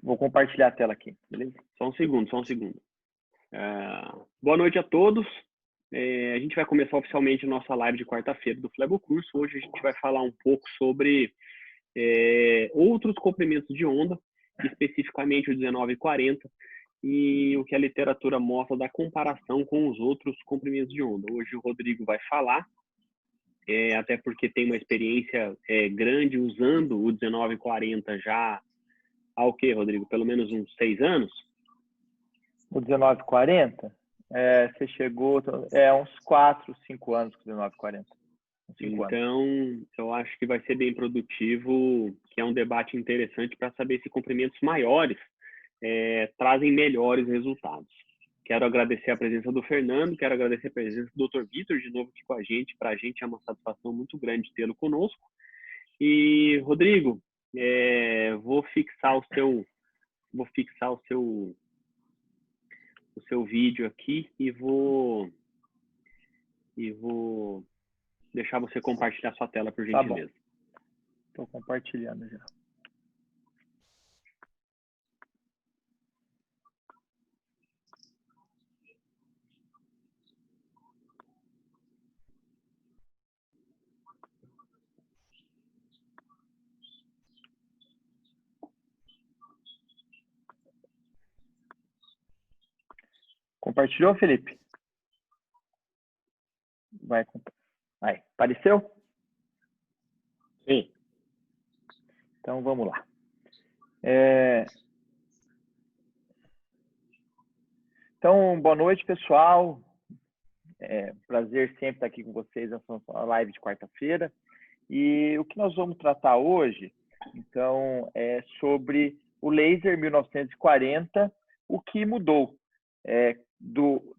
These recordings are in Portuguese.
Vou compartilhar a tela aqui, beleza? Só um segundo, só um segundo. Boa noite a todos. A gente vai começar oficialmente a nossa live de quarta-feira do Flebo Curso. Hoje a gente vai falar um pouco sobre outros comprimentos de onda, especificamente o 1940, e o que a literatura mostra da comparação com os outros comprimentos de onda. Hoje o Rodrigo vai falar, até porque tem uma experiência grande usando o 1940 já há o quê, Rodrigo? Pelo menos uns 6 anos? O 1940, você chegou uns 4, 5 anos com o 1940. Então, eu acho que vai ser bem produtivo, que é um debate interessante para saber se comprimentos maiores trazem melhores resultados. Quero agradecer a presença do Fernando, quero agradecer a presença do Dr. Vitor de novo aqui com a gente. Para a gente é uma satisfação muito grande tê-lo conosco. E, Rodrigo, vou fixar o seu vídeo aqui e vou deixar você compartilhar sua tela, por gentileza. Estou compartilhando já. Compartilhou, Felipe? Aí, apareceu? Sim. Então, vamos lá. Então, boa noite, pessoal. Prazer sempre estar aqui com vocês nessa live de quarta-feira. E o que nós vamos tratar hoje, então, é sobre o laser 1940, o que mudou.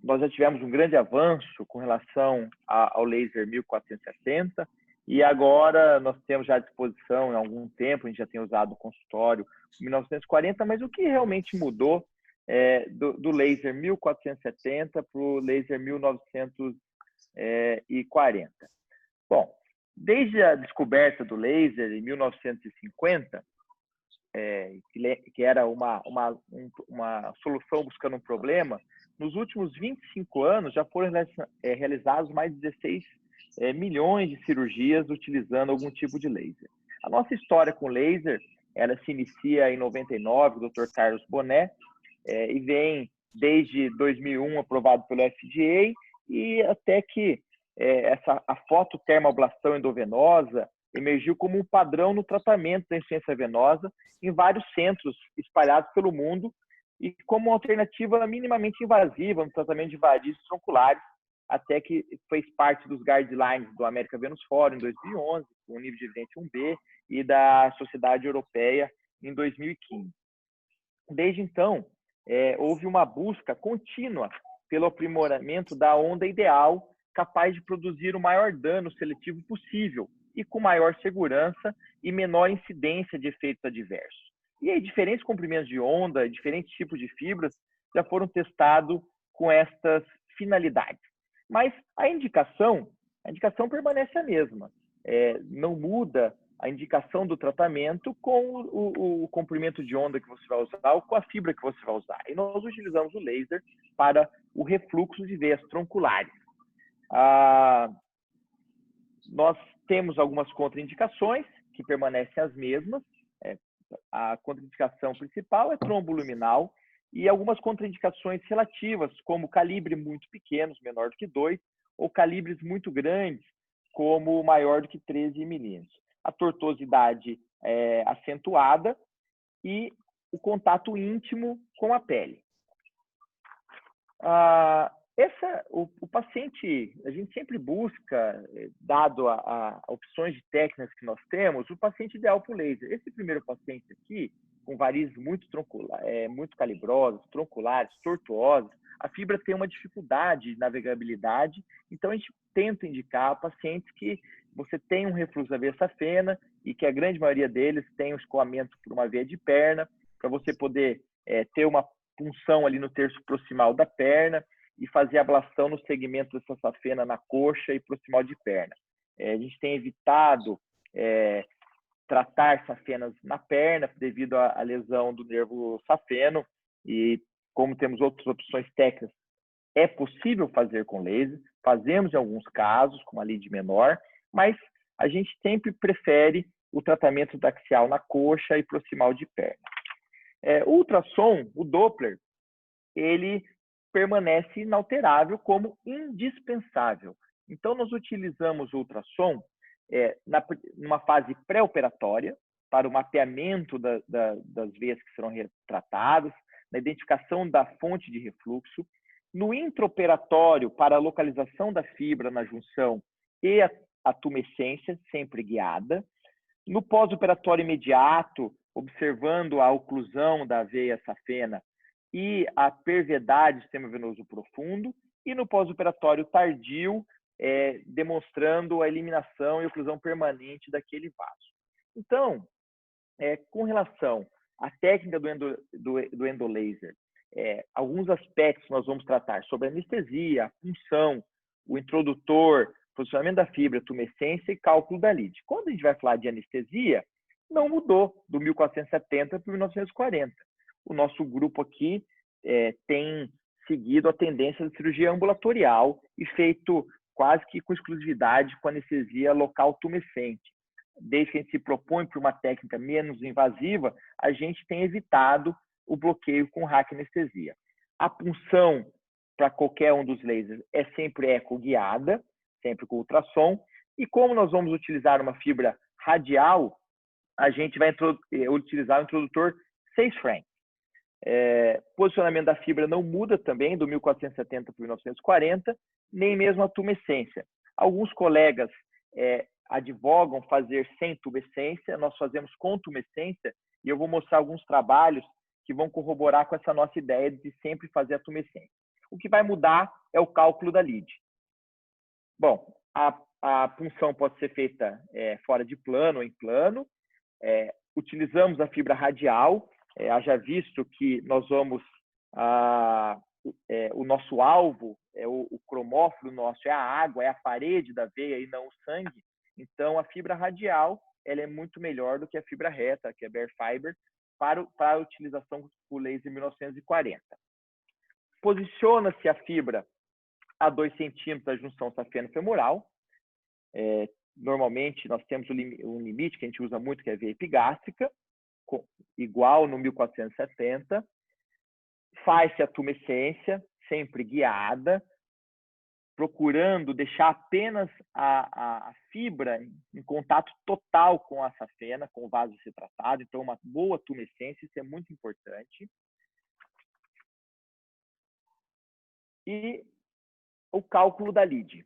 Nós já tivemos um grande avanço com relação ao laser 1470 e agora nós temos já à disposição, em algum tempo, a gente já tem usado o consultório 1940, mas o que realmente mudou do laser 1470 para o laser 1940? Bom, desde a descoberta do laser em 1950, que era uma solução buscando um problema, nos últimos 25 anos já foram realizados mais de 16 milhões de cirurgias utilizando algum tipo de laser. A nossa história com laser, ela se inicia em 99, o Dr. Carlos Bonet, e vem desde 2001 aprovado pelo FDA, e até que a fototermoablação endovenosa emergiu como um padrão no tratamento da insuficiência venosa em vários centros espalhados pelo mundo e como uma alternativa minimamente invasiva no tratamento de varizes tronculares, até que fez parte dos guidelines do American Venous Forum em 2011, com o nível de evidência 1B, e da Sociedade Europeia em 2015. Desde então, houve uma busca contínua pelo aprimoramento da onda ideal, capaz de produzir o maior dano seletivo possível e com maior segurança e menor incidência de efeitos adversos. E aí, diferentes comprimentos de onda, diferentes tipos de fibras já foram testados com estas finalidades. Mas a indicação permanece a mesma. Não muda a indicação do tratamento com o comprimento de onda que você vai usar ou com a fibra que você vai usar. E nós utilizamos o laser para o refluxo de veias tronculares. Nós temos algumas contraindicações que permanecem as mesmas. A contraindicação principal é tromboluminal e algumas contraindicações relativas, como calibre muito pequenos, menor do que 2, ou calibres muito grandes, como maior do que 13 milímetros. A tortuosidade acentuada e o contato íntimo com a pele. O paciente, a gente sempre busca, dado a opções de técnicas que nós temos, o paciente ideal para o laser. Esse primeiro paciente aqui, com varizes muito calibrosas, tronculares, tortuosas, a fibra tem uma dificuldade de navegabilidade, então a gente tenta indicar pacientes que você tem um refluxo da veia safena e que a grande maioria deles tem um escoamento por uma veia de perna, para você poder ter uma punção ali no terço proximal da perna e fazer ablação no segmento dessa safena na coxa e proximal de perna. A gente tem evitado tratar safenas na perna devido à lesão do nervo safeno, e como temos outras opções técnicas, é possível fazer com laser, fazemos em alguns casos com uma lead menor, mas a gente sempre prefere o tratamento daxial na coxa e proximal de perna. O ultrassom, o Doppler, ele permanece inalterável como indispensável. Então, nós utilizamos o ultrassom numa fase pré-operatória, para o mapeamento das veias que serão retratadas, na identificação da fonte de refluxo, no intraoperatório, para a localização da fibra na junção e a tumescência, sempre guiada, no pós-operatório imediato, observando a oclusão da veia safena e a perviedade do sistema venoso profundo, e no pós-operatório tardio, demonstrando a eliminação e oclusão permanente daquele vaso. Então, com relação à técnica do endolaser, alguns aspectos nós vamos tratar sobre anestesia, a punção, o introdutor, posicionamento da fibra, tumescência e cálculo da lead. Quando a gente vai falar de anestesia, não mudou do 1470 para 1940. O nosso grupo aqui tem seguido a tendência da cirurgia ambulatorial e feito quase que com exclusividade com anestesia local tumescente. Desde que a gente se propõe para uma técnica menos invasiva, a gente tem evitado o bloqueio com raquianestesia. A punção para qualquer um dos lasers é sempre eco-guiada, sempre com ultrassom, e como nós vamos utilizar uma fibra radial, a gente vai utilizar o introdutor 6 Frank. Posicionamento da fibra não muda também do 1470 para 1940, nem mesmo a tumescência. Alguns colegas advogam fazer sem tumescência, nós fazemos com tumescência, e eu vou mostrar alguns trabalhos que vão corroborar com essa nossa ideia de sempre fazer a tumescência. O que vai mudar é o cálculo da lead. Bom, a punção pode ser feita fora de plano ou em plano. Utilizamos a fibra radial, haja visto que nós vamos... o nosso alvo, o cromófilo nosso é a água, é a parede da veia e não o sangue. Então, a fibra radial ela é muito melhor do que a fibra reta, que é bare fiber, para a utilização do laser 1940. Posiciona-se a fibra a 2 centímetros da junção safeno-femoral. Normalmente, nós temos um limite que a gente usa muito, que é a veia epigástrica, igual no 1470. Faz-se a tumescência, sempre guiada, procurando deixar apenas a fibra em contato total com a safena, com o vaso a ser tratado. Então, uma boa tumescência, isso é muito importante. E o cálculo da lead.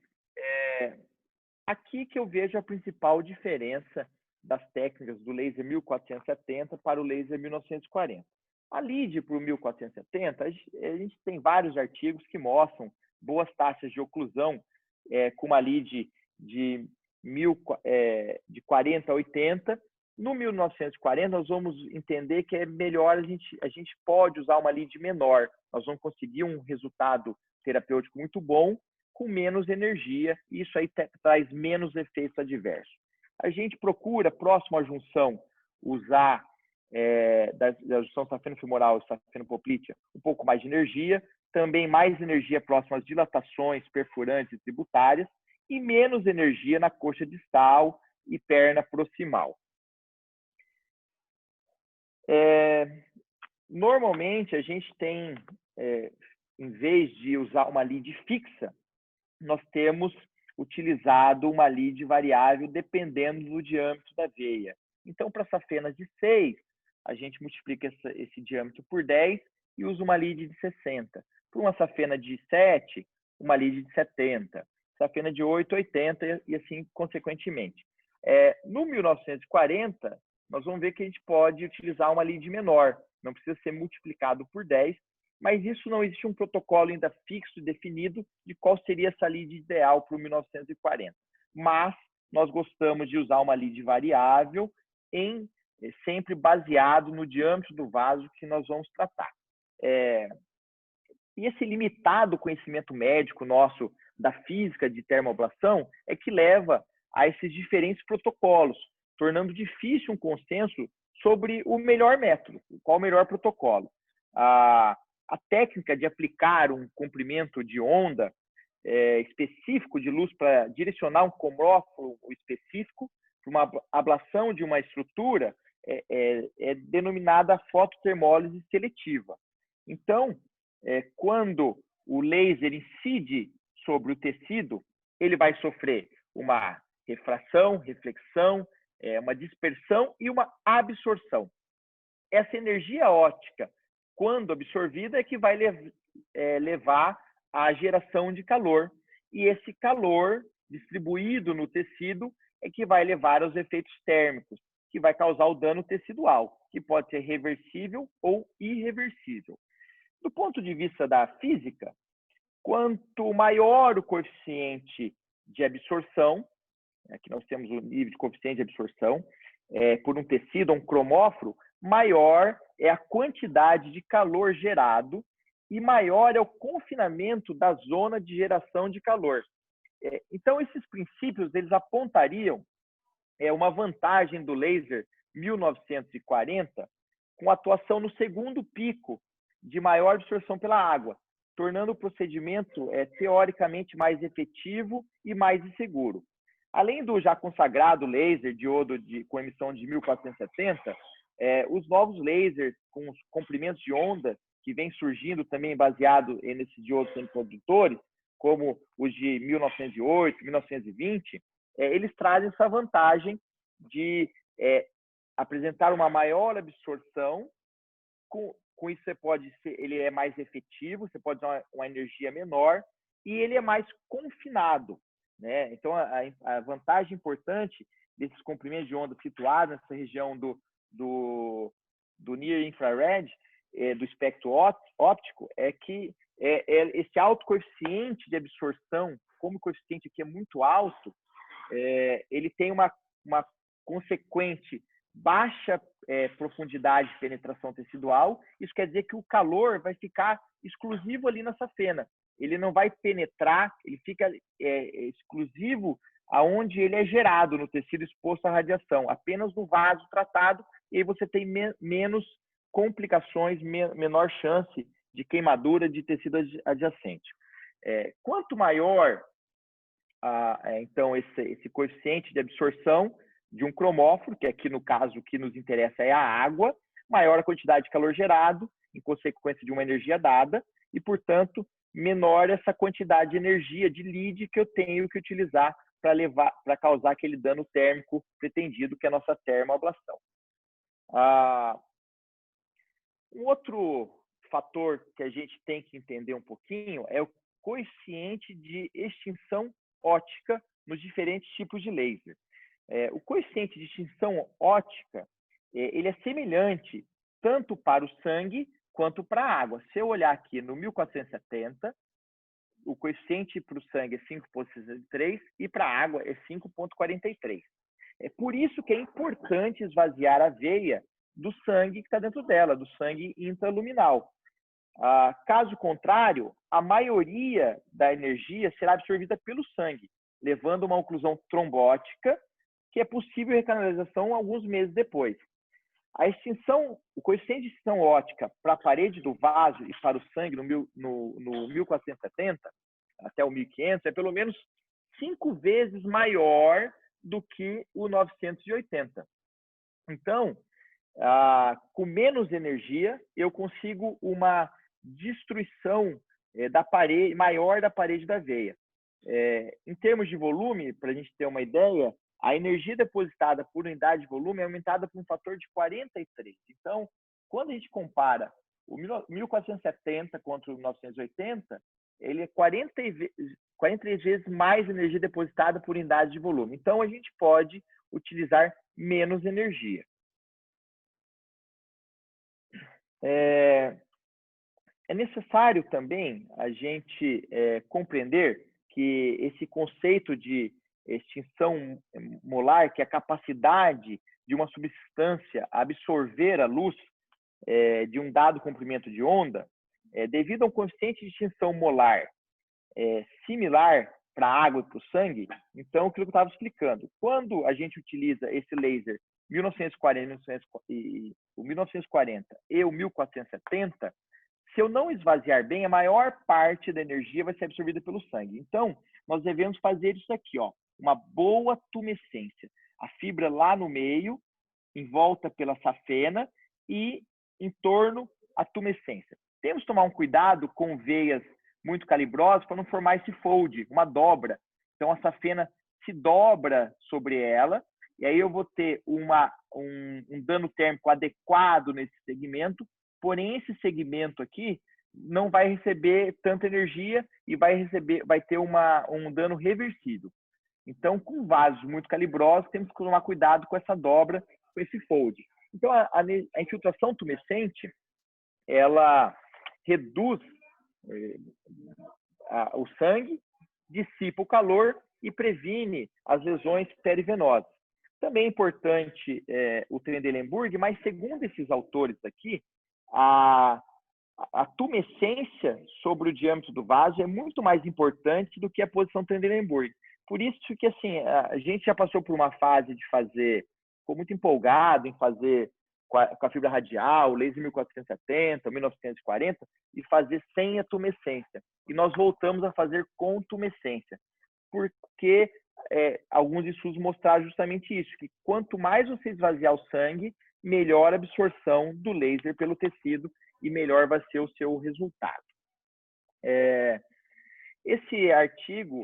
Aqui que eu vejo a principal diferença das técnicas do laser 1470 para o laser 1940. A lead para o 1470, a gente tem vários artigos que mostram boas taxas de oclusão com uma lead de 40 a 80. No 1940, nós vamos entender que é melhor a gente pode usar uma lead menor. Nós vamos conseguir um resultado terapêutico muito bom, com menos energia, e isso aí traz menos efeitos adversos. A gente procura, próximo à junção, usar da junção safeno-femoral e safeno-poplítea, um pouco mais de energia, também mais energia próxima às dilatações perfurantes e tributárias, e menos energia na coxa distal e perna proximal. Normalmente, a gente tem, em vez de usar uma lead fixa, nós temos utilizado uma lead variável dependendo do diâmetro da veia. Então, para safenas de 6, a gente multiplica esse diâmetro por 10 e usa uma lead de 60. Para uma safena de 7, uma lead de 70. Safena de 8, 80 e assim consequentemente. No 1940, nós vamos ver que a gente pode utilizar uma lead menor. Não precisa ser multiplicado por 10, mas isso não existe um protocolo ainda fixo e definido de qual seria essa lead ideal para o 1940. Mas nós gostamos de usar uma lead variável sempre baseado no diâmetro do vaso que nós vamos tratar. E esse limitado conhecimento médico nosso da física de termoablação é que leva a esses diferentes protocolos. tornando difícil um consenso sobre o melhor método, qual o melhor protocolo. A técnica de aplicar um comprimento de onda específico de luz para direcionar um cromóforo específico para uma ablação de uma estrutura é denominada fototermólise seletiva. Então, quando o laser incide sobre o tecido, ele vai sofrer uma refração, reflexão, uma dispersão e uma absorção. Essa energia óptica, quando absorvida, é que vai levar à geração de calor. E esse calor distribuído no tecido é que vai levar aos efeitos térmicos, que vai causar o dano tecidual, que pode ser reversível ou irreversível. Do ponto de vista da física, quanto maior o coeficiente de absorção, aqui nós temos o nível de coeficiente de absorção, por um tecido, um cromóforo, maior é a quantidade de calor gerado e maior é o confinamento da zona de geração de calor. Então, esses princípios, eles apontariam uma vantagem do laser 1940 com atuação no segundo pico de maior absorção pela água, tornando o procedimento teoricamente mais efetivo e mais seguro. Além do já consagrado laser diodo com emissão de 1470, os novos lasers com os comprimentos de onda que vem surgindo também baseado nesses diodos semicondutores, como os de 1908, 1920, eles trazem essa vantagem de apresentar uma maior absorção. Com isso, ele é mais efetivo, você pode usar uma energia menor e ele é mais confinado, né? Então, a vantagem importante desses comprimentos de onda situados nessa região do near infrared, do espectro óptico, é que esse alto coeficiente de absorção, como o coeficiente aqui é muito alto, ele tem uma consequente baixa profundidade de penetração tecidual. Isso quer dizer que o calor vai ficar exclusivo ali na safena. Ele não vai penetrar, ele fica exclusivo aonde ele é gerado, no tecido exposto à radiação, apenas no vaso tratado, e aí você tem menos complicações, menor chance de queimadura de tecido adjacente. Quanto maior, então, esse coeficiente de absorção de um cromóforo, que aqui no caso o que nos interessa é a água, maior a quantidade de calor gerado, em consequência de uma energia dada, e, portanto, menor essa quantidade de energia de lead que eu tenho que utilizar para causar aquele dano térmico pretendido, que é a nossa termoablação. Um outro fator que a gente tem que entender um pouquinho é o coeficiente de extinção óptica nos diferentes tipos de laser. O coeficiente de extinção óptica, ele é semelhante tanto para o sangue quanto para a água. Se eu olhar aqui no 1470, o coeficiente para o sangue é 5,63 e para a água é 5,43. É por isso que é importante esvaziar a veia do sangue que está dentro dela, do sangue intraluminal. Caso contrário, a maioria da energia será absorvida pelo sangue, levando a uma oclusão trombótica, que é possível recanalização alguns meses depois. O coeficiente de extinção óptica para a parede do vaso e para o sangue no 1470 até o 1500 é pelo menos 5 vezes maior do que o 980. Então, com menos energia, eu consigo uma destruição maior da parede da veia. Em termos de volume, para a gente ter uma ideia, a energia depositada por unidade de volume é aumentada por um fator de 43. Então, quando a gente compara o 1470 contra o 980, ele é 43 vezes mais energia depositada por unidade de volume. Então, a gente pode utilizar menos energia. É necessário também a gente compreender que esse conceito de extinção molar, que é a capacidade de uma substância absorver a luz de um dado comprimento de onda, devido a um coeficiente de extinção molar similar para a água e para o sangue, então, aquilo que eu estava explicando, quando a gente utiliza esse laser 1940 e o 1470, se eu não esvaziar bem, a maior parte da energia vai ser absorvida pelo sangue. Então, nós devemos fazer isso aqui, ó, uma boa tumescência. A fibra lá no meio, em volta pela safena e em torno a tumescência. Temos que tomar um cuidado com veias muito calibrosas para não formar esse fold, uma dobra. Então, a safena se dobra sobre ela, e aí eu vou ter um dano térmico adequado nesse segmento, porém esse segmento aqui não vai receber tanta energia e vai ter um dano reversível. Então, com vasos muito calibrosos, temos que tomar cuidado com essa dobra, com esse fold. Então, a infiltração tumescente, ela reduz o sangue, dissipa o calor e previne as lesões perivenosas. Também é importante o Trendelenburg, mas segundo esses autores aqui, a tumescência sobre o diâmetro do vaso é muito mais importante do que a posição Trendelenburg. Por isso que assim, a gente já passou por uma fase de fazer, ficou muito empolgado em fazer com a fibra radial, o laser 1470, 1940, e fazer sem a tumescência. E nós voltamos a fazer com tumescência, porque alguns estudos mostraram justamente isso, que quanto mais você esvaziar o sangue, melhor a absorção do laser pelo tecido e melhor vai ser o seu resultado. Esse artigo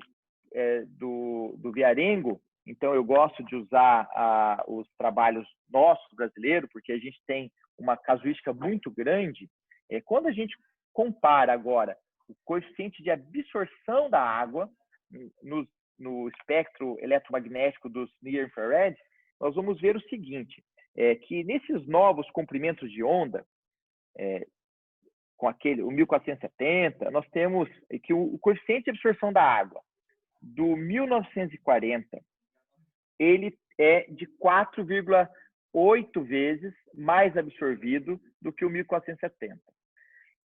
do Viarengo, então eu gosto de usar os trabalhos nossos brasileiros, porque a gente tem uma casuística muito grande. Quando a gente compara agora o coeficiente de absorção da água no espectro eletromagnético dos Near Infrared, nós vamos ver o seguinte, que nesses novos comprimentos de onda, com o 1470, nós temos que o coeficiente de absorção da água do 1940, ele é de 4,8 vezes mais absorvido do que o 1470.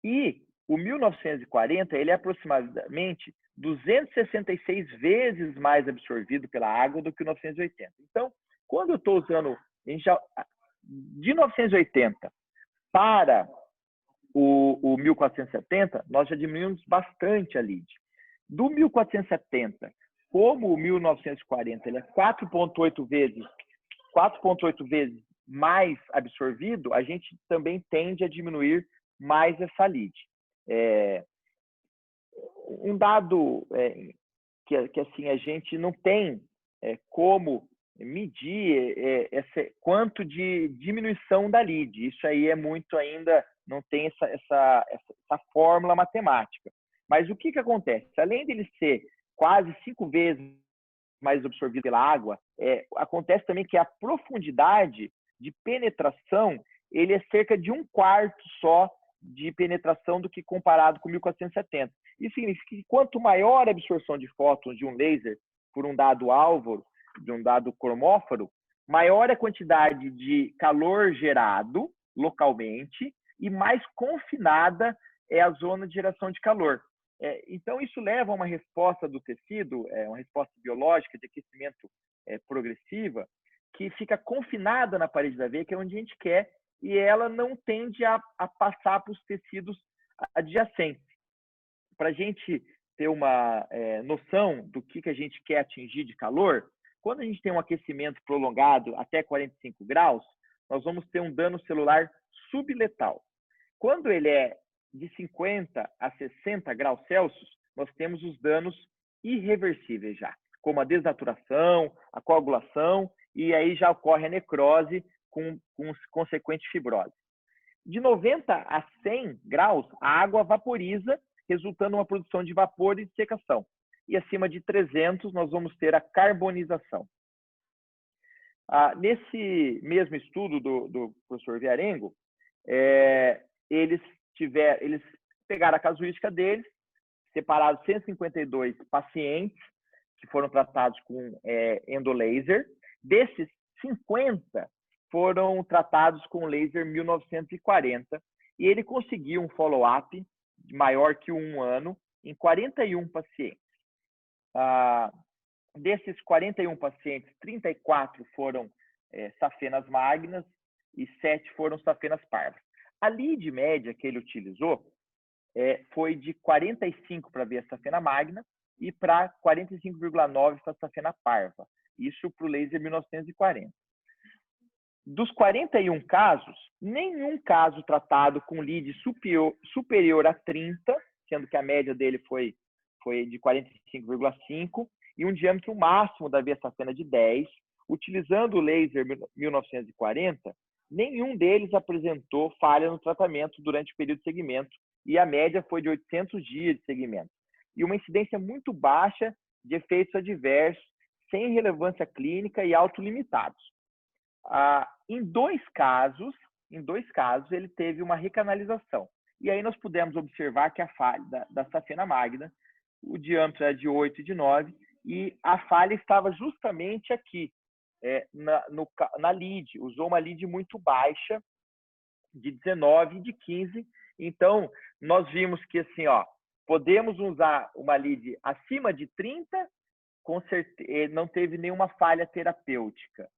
E o 1940, ele é aproximadamente 266 vezes mais absorvido pela água do que o 980. Então, quando eu estou usando de 980 para o 1470, nós já diminuímos bastante a lead. Do 1470, como o 1940 ele é 4,8 vezes mais absorvido, a gente também tende a diminuir mais essa lead. Um dado que assim a gente não tem como medir quanto de diminuição da lead. Isso aí é muito ainda, não tem essa fórmula matemática. Mas o que acontece? Além dele ser quase 5 vezes mais absorvido pela água, acontece também que a profundidade de penetração ele é cerca de 1/4 só de penetração do que comparado com 1470. Isso significa que quanto maior a absorção de fótons de um laser por um dado alvo, de um dado cromóforo, maior a quantidade de calor gerado localmente e mais confinada é a zona de geração de calor. Então, isso leva a uma resposta do tecido, uma resposta biológica de aquecimento progressiva, que fica confinada na parede da veia, que é onde a gente quer, e ela não tende a passar para os tecidos adjacentes. Para a gente ter uma noção do que a gente quer atingir de calor, quando a gente tem um aquecimento prolongado até 45 graus, nós vamos ter um dano celular subletal. Quando ele é de 50 a 60 graus Celsius, nós temos os danos irreversíveis já, como a desnaturação, a coagulação, e aí já ocorre a necrose com consequente fibrose. De 90 a 100 graus, a água vaporiza, resultando em uma produção de vapor e de secação. E acima de 300, nós vamos ter a carbonização. Nesse mesmo estudo do professor Viarengo, eles pegaram a casuística deles, separaram 152 pacientes que foram tratados com endolaser. Desses, 50 foram tratados com laser 1940 e ele conseguiu um follow-up maior que 1 ano em 41 pacientes. Desses 41 pacientes, 34 foram safenas magnas e 7 foram safenas parvas. A lead média que ele utilizou foi de 45 para ver a safena magna e para 45,9 para a safena parva. Isso para o laser 1940. Dos 41 casos, nenhum caso tratado com lead superior a 30, sendo que a média dele foi de 45,5, e um diâmetro máximo da veia safena de 10. Utilizando o laser 1940, nenhum deles apresentou falha no tratamento durante o período de segmento, e a média foi de 800 dias de segmento. E uma incidência muito baixa de efeitos adversos, sem relevância clínica e autolimitados. Em dois casos, ele teve uma recanalização. E aí nós pudemos observar que a falha da safena magna, o diâmetro era de 8 e de 9, e a falha estava justamente aqui, na lead. Usou uma lead muito baixa, de 19 e de 15. Então, nós vimos que assim, podemos usar uma lead acima de 30, com certeza não teve nenhuma falha terapêutica.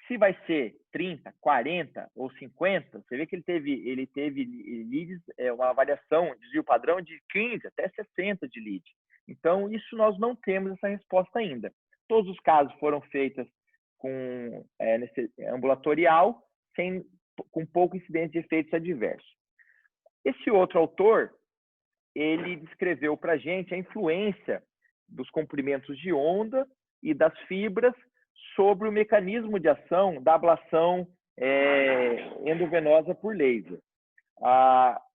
Se vai ser 30, 40 ou 50, você vê que ele teve leads, uma variação, desvio padrão de 15 até 60 de lead. Então, isso nós não temos essa resposta ainda. Todos os casos foram feitos com nesse ambulatorial, com pouco incidência de efeitos adversos. Esse outro autor, ele descreveu para a gente a influência dos comprimentos de onda e das fibras sobre o mecanismo de ação da ablação endovenosa por laser.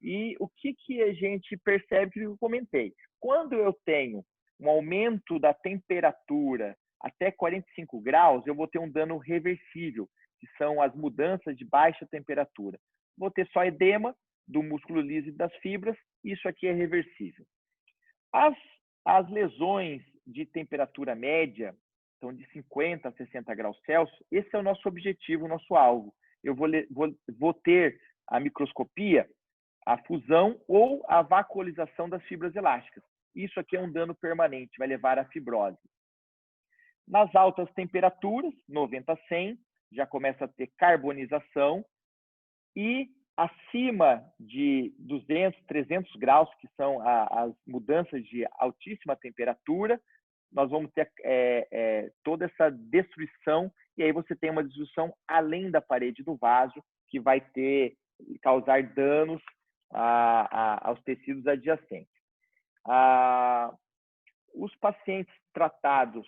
E o que a gente percebe, que eu comentei? Quando eu tenho um aumento da temperatura até 45 graus, eu vou ter um dano reversível, que são as mudanças de baixa temperatura. Vou ter só edema do músculo liso e das fibras, isso aqui é reversível. As lesões de temperatura média, então de 50 a 60 graus Celsius, esse é o nosso objetivo, o nosso alvo. Eu vou ter a microscopia, a fusão ou a vacuolização das fibras elásticas. Isso aqui é um dano permanente, vai levar à fibrose. Nas altas temperaturas, 90 a 100, já começa a ter carbonização, e acima de 200, 300 graus, que são as mudanças de altíssima temperatura, nós vamos ter toda essa destruição, e aí você tem uma destruição além da parede do vaso, que vai causar danos aos tecidos adjacentes. Os pacientes tratados,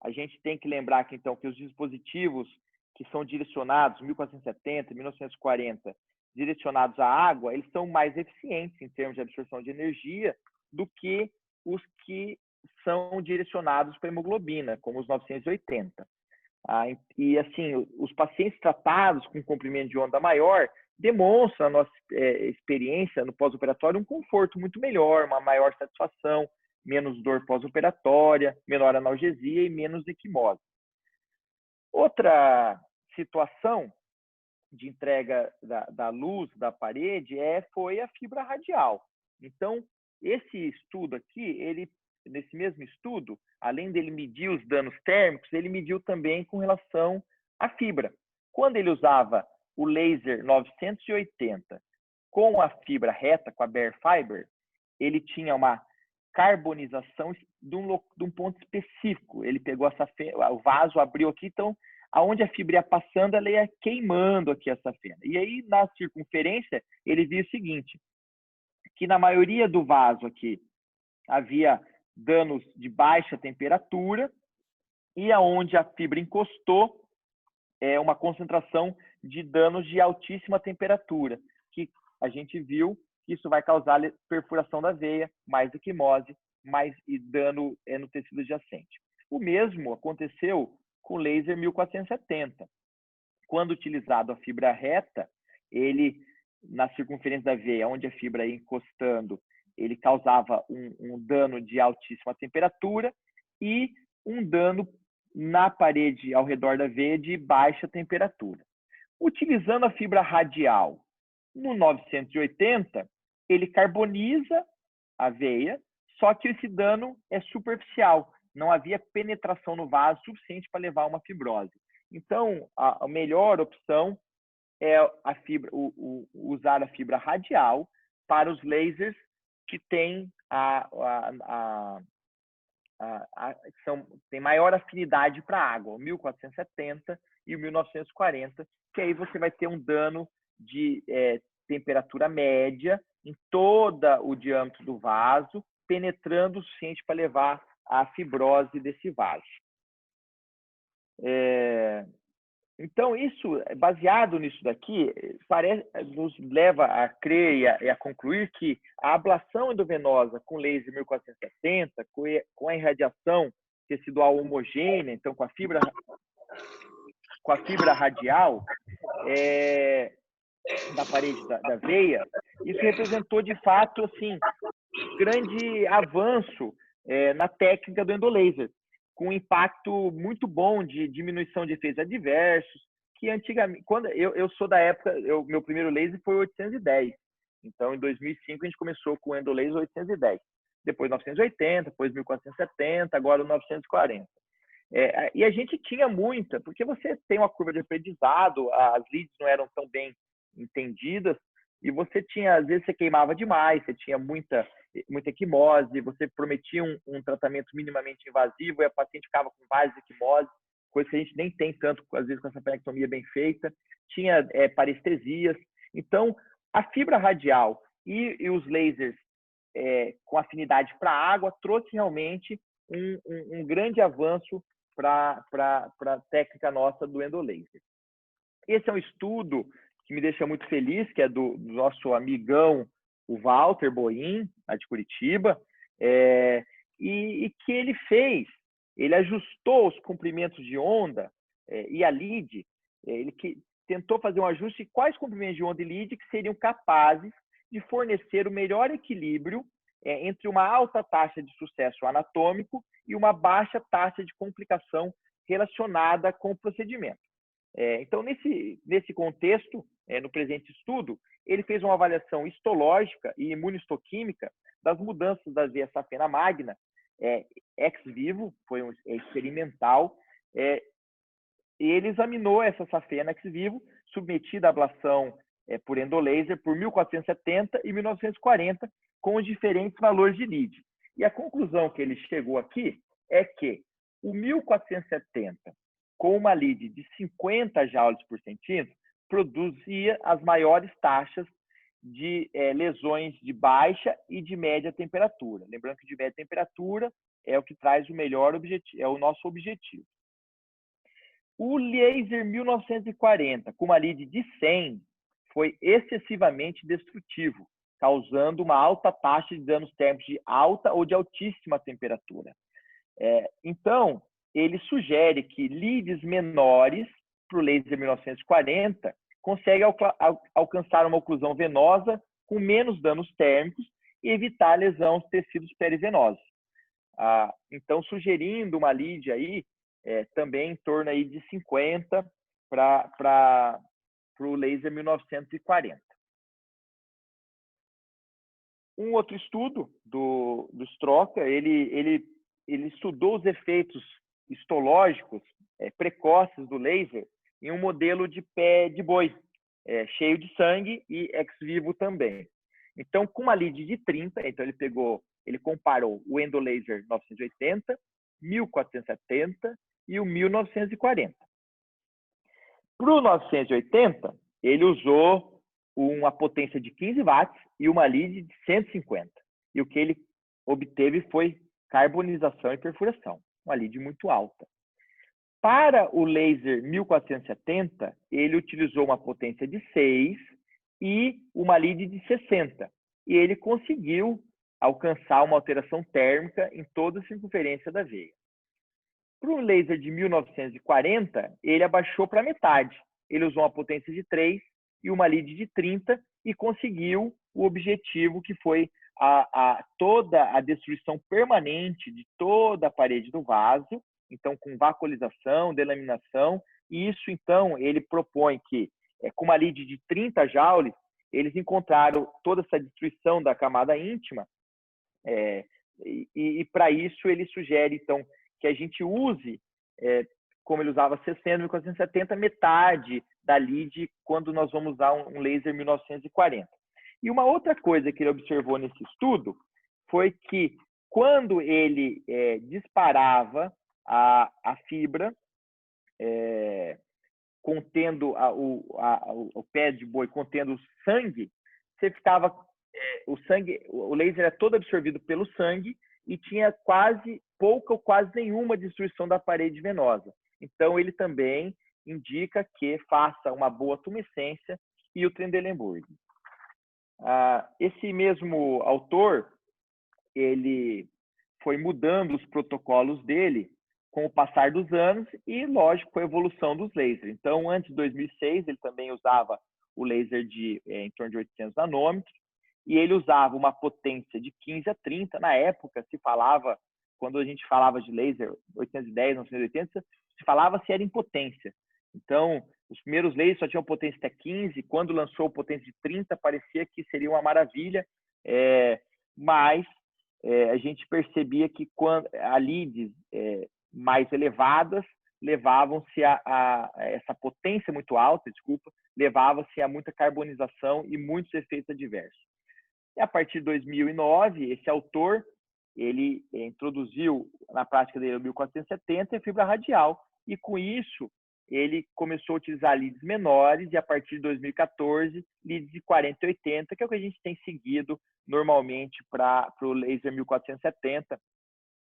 a gente tem que lembrar que, então, que os dispositivos que são direcionados, 1470, 1940, direcionados à água, eles são mais eficientes em termos de absorção de energia do que os que são direcionados para hemoglobina, como os 980. E, assim, os pacientes tratados com comprimento de onda maior demonstram, a nossa experiência no pós-operatório, um conforto muito melhor, uma maior satisfação, menos dor pós-operatória, menor analgesia e menos equimose. Outra situação de entrega da luz da parede foi a fibra radial. Então, esse estudo aqui, nesse mesmo estudo, além dele medir os danos térmicos, ele mediu também com relação à fibra. Quando ele usava o laser 980 com a fibra reta, com a bare fiber, ele tinha uma carbonização de um ponto específico. Ele pegou o vaso, abriu aqui, então, aonde a fibra ia passando, ela ia queimando aqui essa safena. E aí, na circunferência, ele viu o seguinte, que na maioria do vaso aqui havia danos de baixa temperatura, e aonde a fibra encostou, uma concentração de danos de altíssima temperatura, que a gente viu que isso vai causar perfuração da veia, mais equimose, mais dano no tecido adjacente. O mesmo aconteceu com o laser 1470. Quando utilizado a fibra reta, ele, na circunferência da veia, onde a fibra ia encostando, ele causava um dano de altíssima temperatura e um dano na parede ao redor da veia de baixa temperatura. Utilizando a fibra radial no 980, ele carboniza a veia só que esse dano é superficial, não havia penetração no vaso suficiente para levar a uma fibrose. Então, a melhor opção é usar a fibra radial para os lasers que têm tem maior afinidade para a água, o 1470 e o 1940, que aí você vai ter um dano de temperatura média em todo o diâmetro do vaso, penetrando o suficiente para levar à fibrose desse vaso. Então, baseado nisso daqui, nos leva a crer e a concluir que a ablação endovenosa com laser 1470, com a irradiação tecidual homogênea, então com a fibra radial da parede da veia, isso representou de fato assim grande avanço na técnica do endolaser, com um impacto muito bom de diminuição de efeitos adversos, que antigamente, quando eu sou da época, meu primeiro laser foi 810, então em 2005 a gente começou com o endolaser 810, depois 980, depois 1470, agora o 940. E a gente tinha muita, porque você tem uma curva de aprendizado, as leads não eram tão bem entendidas, e você tinha, às vezes você queimava demais, você tinha muita equimose, você prometia um tratamento minimamente invasivo e a paciente ficava com várias equimoses, coisa que a gente nem tem tanto, às vezes, com essa penectomia bem feita. Tinha parestesias. Então, a fibra radial e os lasers com afinidade para a água trouxe realmente um grande avanço para a técnica nossa do endolaser. Esse é um estudo que me deixa muito feliz, que é do nosso amigão, o Walter Boim, lá de Curitiba, e que ele ajustou os comprimentos de onda e a lead, ele tentou fazer um ajuste de quais comprimentos de onda e lead que seriam capazes de fornecer o melhor equilíbrio entre uma alta taxa de sucesso anatômico e uma baixa taxa de complicação relacionada com o procedimento. Então, nesse contexto, no presente estudo, ele fez uma avaliação histológica e imunistoquímica das mudanças da veia safena magna ex vivo, foi experimental, e ele examinou essa safena ex vivo, submetida à ablação por endolaser por 1470 e 1940, com os diferentes valores de lead. E a conclusão que ele chegou aqui é que o 1470, com uma lead de 50 joules por centímetro, produzia as maiores taxas de lesões de baixa e de média temperatura. Lembrando que de média temperatura é o que traz o melhor objetivo, é o nosso objetivo. O laser 1940, com uma lead de 100, foi excessivamente destrutivo, causando uma alta taxa de danos térmicos de alta ou de altíssima temperatura. Então, ele sugere que leads menores para o laser 1940 conseguem alcançar uma oclusão venosa com menos danos térmicos e evitar a lesão dos tecidos perivenosos. Então, sugerindo uma lead aí, também em torno aí de 50 para o laser 1940. Um outro estudo do Stroka, ele estudou os efeitos histológicos precoces do laser em um modelo de pé de boi, cheio de sangue e ex vivo também. Então, com uma lead de 30, então ele comparou o endolaser 980, 1470 e o 1940. Para o 980, ele usou uma potência de 15 watts e uma lead de 150. E o que ele obteve foi carbonização e perfuração, uma lead muito alta. Para o laser 1470, ele utilizou uma potência de 6 e uma lead de 60. E ele conseguiu alcançar uma alteração térmica em toda a circunferência da veia. Para o laser de 1940, ele abaixou para metade. Ele usou uma potência de 3 e uma lead de 30 e conseguiu o objetivo que foi toda a destruição permanente de toda a parede do vaso, então com vacuolização, delaminação, e isso então ele propõe que com uma lead de 30 joules, eles encontraram toda essa destruição da camada íntima E para isso ele sugere, então, que a gente use, como ele usava 60, 1470, metade da lead quando nós vamos usar um laser 1940. E uma outra coisa que ele observou nesse estudo foi que quando ele disparava a fibra, contendo o pé de boi, contendo sangue, você ficava o laser é todo absorvido pelo sangue e tinha pouca ou quase nenhuma destruição da parede venosa. Então, ele também indica que faça uma boa tumescência e o Trendelenburg. Esse mesmo autor, ele foi mudando os protocolos dele com o passar dos anos e, lógico, com a evolução dos lasers. Então, antes de 2006, ele também usava o laser em torno de 800 nanômetros, e ele usava uma potência de 15 a 30. Na época, quando a gente falava de laser 810, 980, se falava se era em potência. Então, os primeiros lasers só tinham potência até 15. Quando lançou potência de 30, parecia que seria uma maravilha, mas a gente percebia que a leads mais elevadas levavam-se a essa potência muito alta, levava-se a muita carbonização e muitos efeitos adversos. E a partir de 2009, esse autor, ele introduziu na prática dele o 1470 e a fibra radial, e com isso ele começou a utilizar leads menores, e a partir de 2014, leads de 40 e 80, que é o que a gente tem seguido normalmente para o laser 1470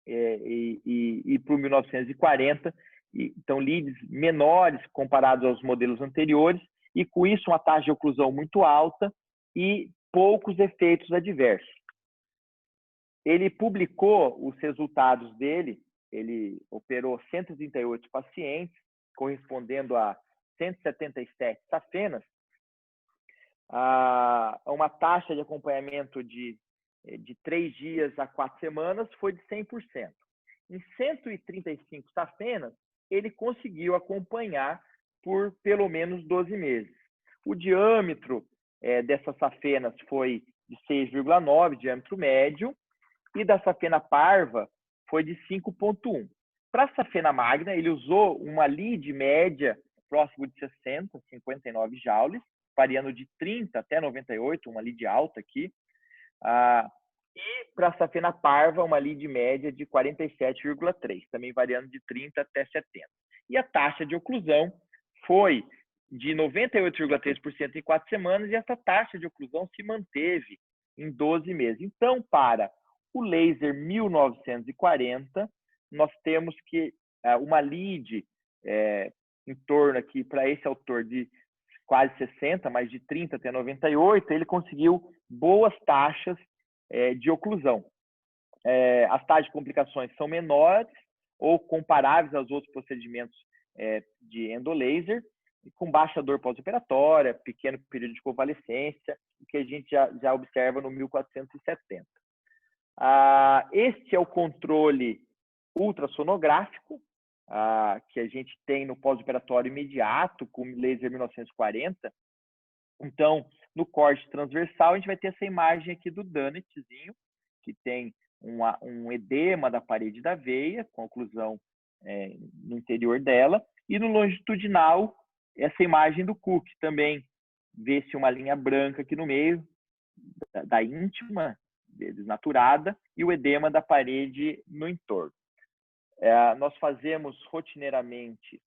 e para o 1940. Então, leads menores comparados aos modelos anteriores, e com isso uma taxa de oclusão muito alta e poucos efeitos adversos. Ele publicou os resultados dele, ele operou 138 pacientes, correspondendo a 177 safenas, uma taxa de acompanhamento de 3 dias a 4 semanas foi de 100%. Em 135 safenas, ele conseguiu acompanhar por pelo menos 12 meses. O diâmetro dessas safenas foi de 6,9, diâmetro médio, e da safena parva foi de 5,1. Para a safena magna, ele usou uma lead média próximo de 60, 59 joules, variando de 30 até 98, uma lead alta aqui. E para a safena parva, uma lead média de 47,3, também variando de 30 até 70. E a taxa de oclusão foi de 98,3% em 4 semanas, e essa taxa de oclusão se manteve em 12 meses. Então, para o laser 1940, nós temos que uma lead em torno aqui, para esse autor, de quase 60, mais de 30 até 98, ele conseguiu boas taxas de oclusão. As taxas de complicações são menores ou comparáveis aos outros procedimentos de endolaser, com baixa dor pós-operatória, pequeno período de convalescência, que a gente já observa no 1470. Este é o controle ultrassonográfico que a gente tem no pós-operatório imediato com o laser 1940. Então, no corte transversal, a gente vai ter essa imagem aqui do Dunnettzinho, que tem um edema da parede da veia, com oclusão no interior dela, e no longitudinal, essa imagem do Cook também, vê-se uma linha branca aqui no meio, da íntima, desnaturada, e o edema da parede no entorno. Nós fazemos rotineiramente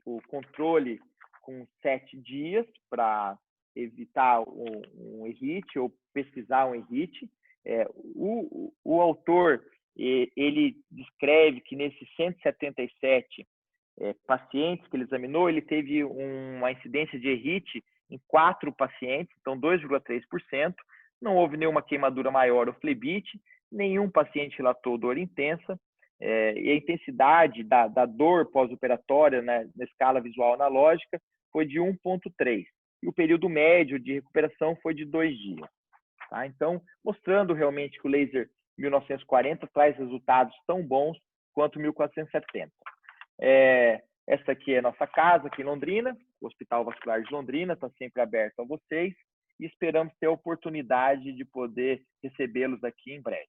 o controle com 7 dias para evitar um errite ou pesquisar um errite. O autor, ele descreve que nesses 177 pacientes que ele examinou, ele teve uma incidência de errite em 4 pacientes, então 2,3%. Não houve nenhuma queimadura maior ou flebite, nenhum paciente relatou dor intensa, e a intensidade da dor pós-operatória, né, na escala visual analógica foi de 1,3, e o período médio de recuperação foi de 2 dias. Tá? Então, mostrando realmente que o laser 1940 traz resultados tão bons quanto o 1470. Essa aqui é a nossa casa, aqui em Londrina, o Hospital Vascular de Londrina, está sempre aberto a vocês. e esperamos ter a oportunidade de poder recebê-los aqui em breve,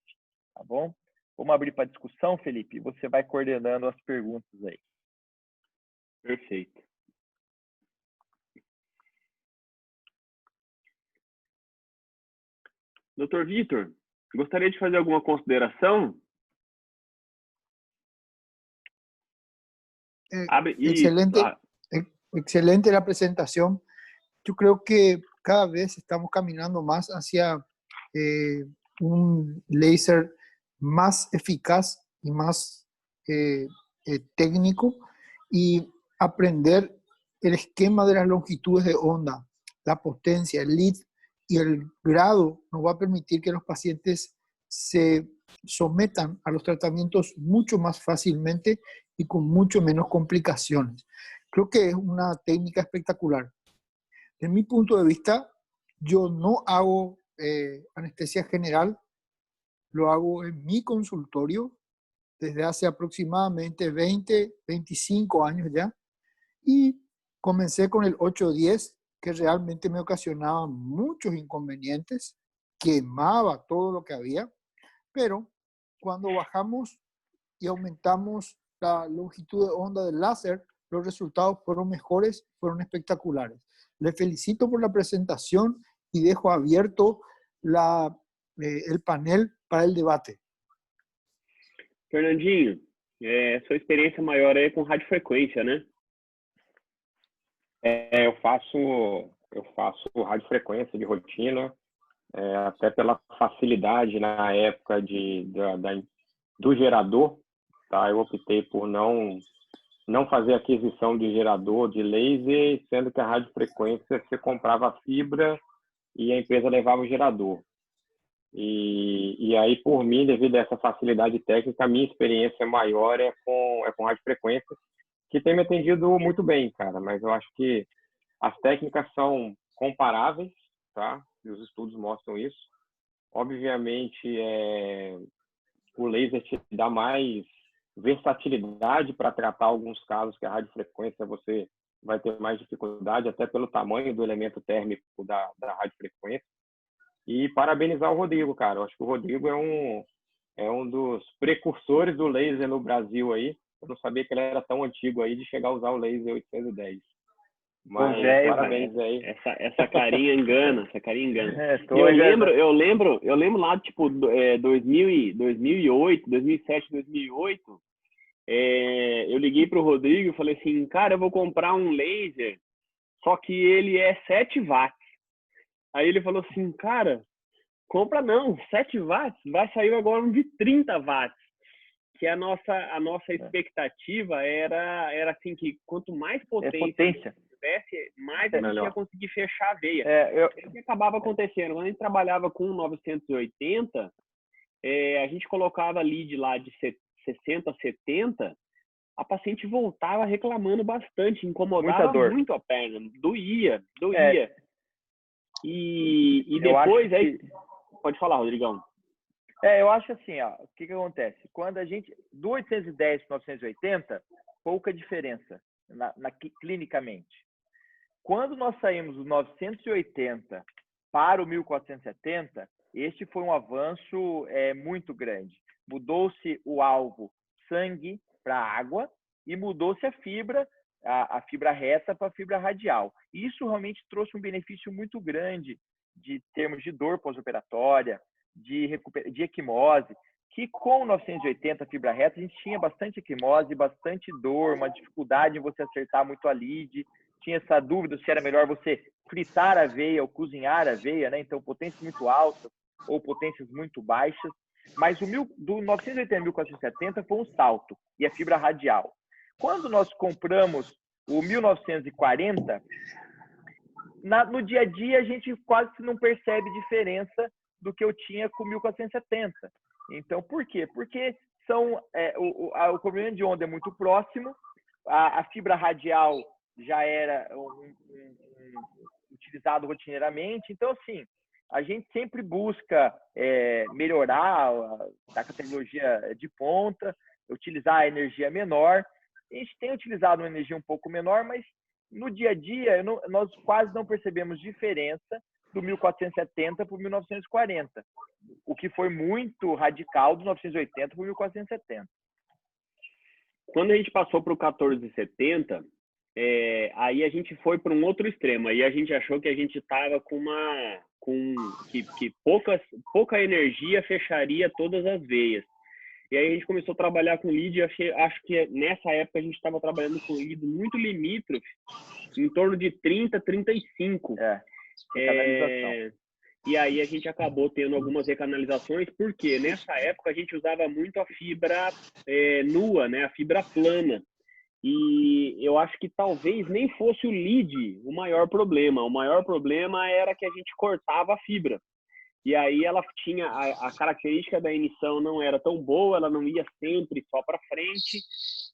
tá bom? Vamos abrir para discussão, Felipe, você vai coordenando as perguntas aí. Perfeito. Doutor Vitor, gostaria de fazer alguma consideração? Excelente, excelente la presentación. Yo creo que cada vez estamos caminando más hacia un láser más eficaz y más técnico, y aprender el esquema de las longitudes de onda, la potencia, el lead y el grado nos va a permitir que los pacientes se sometan a los tratamientos mucho más fácilmente y con mucho menos complicaciones. Creo que es una técnica espectacular. De mi punto de vista, yo no hago anestesia general, lo hago en mi consultorio desde hace aproximadamente 25 años ya, y comencé con el 810, que realmente me ocasionaba muchos inconvenientes, quemaba todo lo que había, pero cuando bajamos y aumentamos la longitud de onda del láser, los resultados fueron mejores, fueron espectaculares. Le felicito por la presentación y dejo abierto el panel para el debate. Fernandinho, sua experiência maior é com radiofrequência, né? Eu faço radiofrequência de rotina, até pela facilidade na época do gerador, tá? Eu optei por não fazer aquisição de gerador de laser, sendo que a radiofrequência você comprava a fibra e a empresa levava o gerador. E aí, por mim, devido a essa facilidade técnica, a minha experiência maior é com radiofrequência, que tem me atendido muito bem, cara. Mas eu acho que as técnicas são comparáveis, tá? E os estudos mostram isso. Obviamente, o laser te dá mais versatilidade para tratar alguns casos que a radiofrequência você vai ter mais dificuldade, até pelo tamanho do elemento térmico da radiofrequência. E parabenizar o Rodrigo, cara. Eu acho que o Rodrigo é um dos precursores do laser no Brasil aí. Eu não sabia que ele era tão antigo aí de chegar a usar o laser 810. Mas parabéns aí. Essa carinha engana, Eu lembro lá, tipo, 2008, 2007, 2008, eu liguei pro Rodrigo e falei assim, cara, eu vou comprar um laser, só que ele é 7 watts. Aí ele falou assim, cara, compra não, 7 watts, vai sair agora um de 30 watts. Que a nossa expectativa era assim, que quanto mais potência tivesse, mais a gente ia conseguir fechar a veia. O que acabava acontecendo? Quando a gente trabalhava com 980, a gente colocava lead lá de 60, 70, a paciente voltava reclamando bastante, incomodava muito a perna, doía. E depois aí... Pode falar, Rodrigão. Eu acho assim, ó, o que acontece? Quando a gente, do 810 para 980, pouca diferença clinicamente. Quando nós saímos do 980 para o 1470, este foi um avanço muito grande. Mudou-se o alvo sangue para água e mudou-se a fibra reta para a fibra radial. Isso realmente trouxe um benefício muito grande de termos de dor pós-operatória, de equimose, que com 980 fibra reta a gente tinha bastante equimose, bastante dor, uma dificuldade em você acertar muito a lead, tinha essa dúvida se era melhor você fritar a veia ou cozinhar a veia, né? Então potências muito altas ou potências muito baixas, mas do 980 ao 1470 foi um salto, e a fibra radial. Quando nós compramos o 1940, no dia a dia a gente quase não percebe diferença do que eu tinha com 1470. Então, por quê? Porque o comprimento de onda é muito próximo, a fibra radial já era utilizado rotineiramente. Então, assim, a gente sempre busca melhorar a tecnologia de ponta, utilizar a energia menor. A gente tem utilizado uma energia um pouco menor, mas no dia a dia nós quase não percebemos diferença do 1470 para o 1940, o que foi muito radical do 980 para o 1470. Quando a gente passou para o 1470, aí a gente foi para um outro extremo. Aí a gente achou que a gente estava que pouca energia fecharia todas as veias. E aí a gente começou a trabalhar com lead. Acho que nessa época a gente estava trabalhando com lead muito limítrofe, em torno de 30, 35. E aí a gente acabou tendo algumas recanalizações, porque nessa época a gente usava muito a fibra nua, né? A fibra plana. E eu acho que talvez nem fosse o lead o maior problema. O maior problema era que a gente cortava a fibra. E aí ela tinha a característica da emissão não era tão boa, ela não ia sempre só para frente,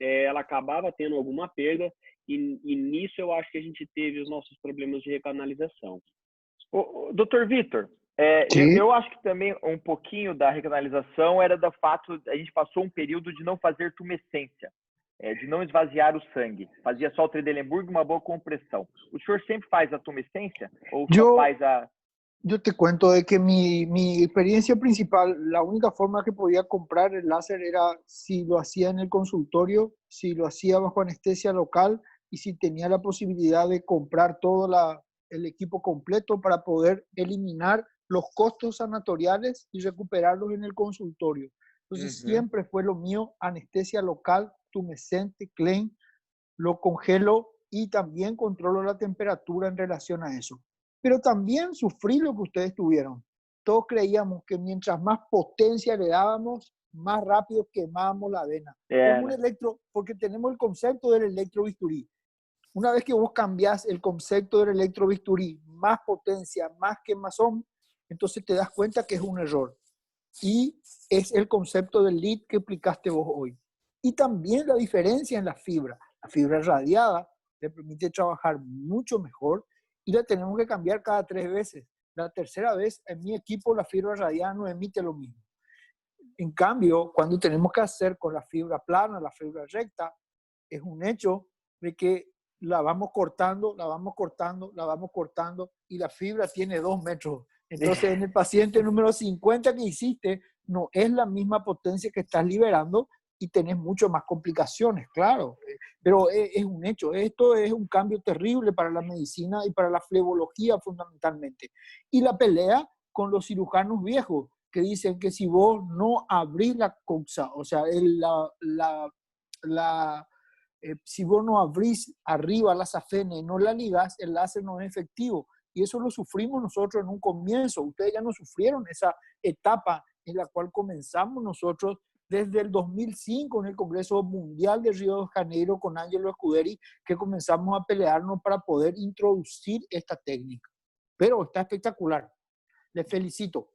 ela acabava tendo alguma perda, e nisso eu acho que a gente teve os nossos problemas de recanalização. Dr. Vitor, eu acho que também um pouquinho da recanalização era do fato, a gente passou um período de não fazer tumescência, de não esvaziar o sangue. Fazia só o Trendelenburg e uma boa compressão. O senhor sempre faz a tumescência? Ou só faz a... Yo te cuento de que mi experiencia principal, la única forma que podía comprar el láser era si lo hacía en el consultorio, si lo hacía bajo anestesia local y si tenía la posibilidad de comprar todo el equipo completo para poder eliminar los costos sanatoriales y recuperarlos en el consultorio. Entonces siempre fue lo mío, anestesia local, tumescente, Klein, lo congelo y también controlo la temperatura en relación a eso. Pero también sufrí lo que ustedes tuvieron. Todos creíamos que mientras más potencia le dábamos, más rápido quemábamos la vena. Porque tenemos el concepto del electrobisturí. Una vez que vos cambiás el concepto del electrobisturí, más potencia, más quemazón, entonces te das cuenta que es un error. Y es el concepto del lead que explicaste vos hoy. Y también la diferencia en la fibra. La fibra radiada te permite trabajar mucho mejor y la tenemos que cambiar cada 3 veces. La tercera vez, en mi equipo, la fibra radiada no emite lo mismo. En cambio, cuando tenemos que hacer con la fibra plana, la fibra recta, es un hecho de que la vamos cortando, la vamos cortando, la vamos cortando y la fibra tiene 2 metros. Entonces, en el paciente número 50 que hiciste, no es la misma potencia que estás liberando y tenés mucho más complicaciones, claro. Pero es un hecho. Esto es un cambio terrible para la medicina y para la flebología fundamentalmente. Y la pelea con los cirujanos viejos, que dicen que si vos no abrís la coxa, o sea, si vos no abrís arriba la safena y no la ligás, el láser no es efectivo. Y eso lo sufrimos nosotros en un comienzo. Ustedes ya no sufrieron esa etapa en la cual comenzamos nosotros desde el 2005 en el Congreso Mundial de Río de Janeiro con Angelo Scuderi, que comenzamos a pelearnos para poder introducir esta técnica. Pero está espectacular. Les felicito.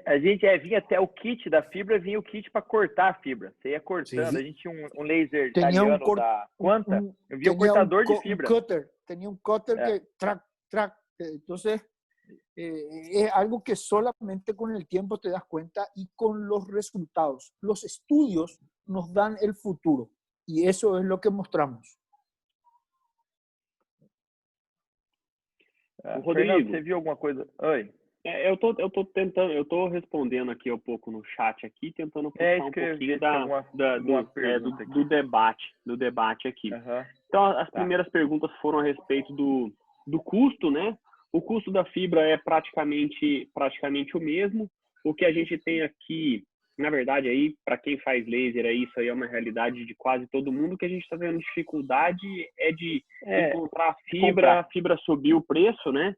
A gente vinha até o kit da fibra, vinha o kit para cortar a fibra. Você ia cortando. A gente tinha um laser italiano da Quanta, eu via cortador de fibra. Tenía un cutter que track. Entonces, es algo que solamente con el tiempo te das cuenta y con los resultados. Los estudios nos dan el futuro y eso es lo que mostramos. Rodrigo, você viu alguma coisa? Oi. Eu tô respondendo aqui um pouco no chat aqui, tentando puxar um pouquinho do debate aqui. Então, as primeiras perguntas foram a respeito do custo, né? O custo da fibra é praticamente o mesmo. O que a gente tem aqui, na verdade, aí para quem faz laser, isso aí é uma realidade de quase todo mundo. O que a gente está tendo dificuldade é de encontrar a fibra subiu o preço, né?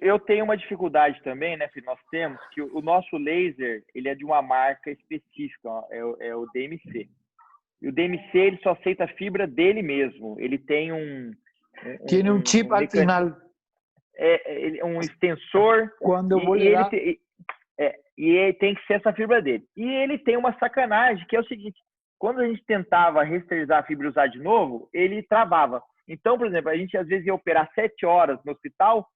Eu tenho uma dificuldade também, né, que nós temos, que o nosso laser, ele é de uma marca específica, é o DMC. E o DMC, ele só aceita a fibra dele mesmo. Ele tem Tiene un chip al final. Um extensor. Quando e ele tem que ser essa fibra dele. E ele tem uma sacanagem, que é o seguinte: quando a gente tentava resterilizar a fibra e usar de novo, ele travava. Então, por exemplo, a gente às vezes ia operar 7 horas no hospital,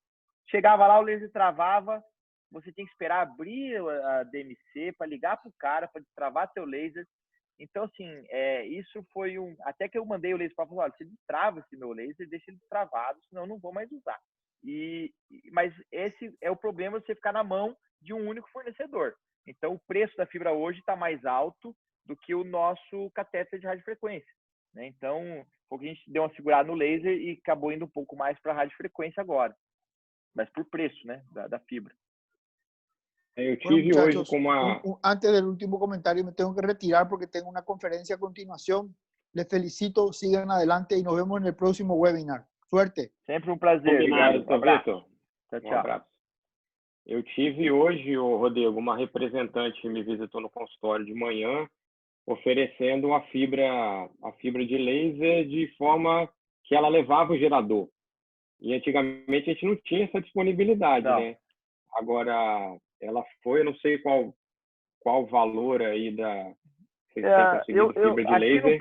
chegava lá, o laser travava, você tinha que esperar abrir a DMC para ligar para o cara, para destravar seu laser. Então, assim, isso foi até que eu mandei o laser para falar: olha, você destrava esse meu laser, deixa ele destravado, senão eu não vou mais usar. Mas esse é o problema de você ficar na mão de um único fornecedor. Então, o preço da fibra hoje está mais alto do que o nosso catéter de radiofrequência, né? Então, a gente deu uma segurada no laser e acabou indo um pouco mais para a radiofrequência agora, mas por preço, né, da fibra. Eu Bueno, tive hoje muchachos, com uma... antes del último comentario me tengo que retirar porque tengo una conferencia a continuación. Les felicito, sigan adelante y nos vemos en el próximo webinar. Suerte. Sempre um prazer. Combinado, Obrigado. Um abraço. Vitor. Tchau, Um tchau. abraço. Eu tive hoje, Rodrigo, uma representante que me visitou no consultório de manhã, oferecendo a fibra de laser de forma que ela levava o gerador. E antigamente a gente não tinha essa disponibilidade, Não. né? Agora, ela foi, eu não sei qual o valor aí da... Vocês têm conseguido fibra de laser?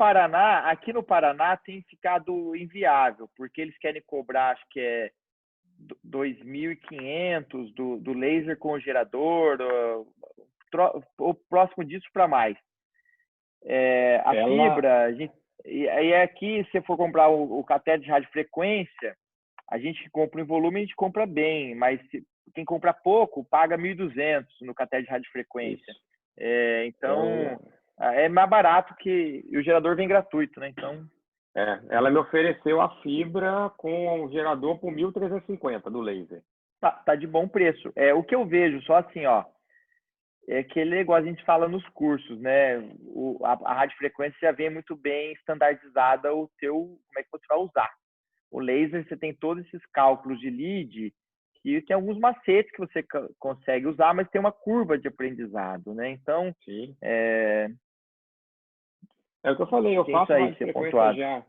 Aqui no Paraná tem ficado inviável, porque eles querem cobrar, acho que é 2.500 do laser com o gerador, ou próximo disso para mais. Fibra, e aqui, se você for comprar o catéter de radiofrequência, a gente compra em volume, a gente compra bem, mas quem compra pouco paga 1.200 no catéter de radiofrequência. Então, é mais barato e o gerador vem gratuito, né? Então... ela me ofereceu a fibra com o gerador por 1.350 do laser. Tá de bom preço. O que eu vejo, só assim, ó, é que ele, igual a gente fala nos cursos, né? A radiofrequência já vem muito bem standardizada como é que você vai usar. O laser, você tem todos esses cálculos de lead, que tem alguns macetes que você consegue usar, mas tem uma curva de aprendizado, né? Então, sim. É o que eu falei, eu faço radiofrequência já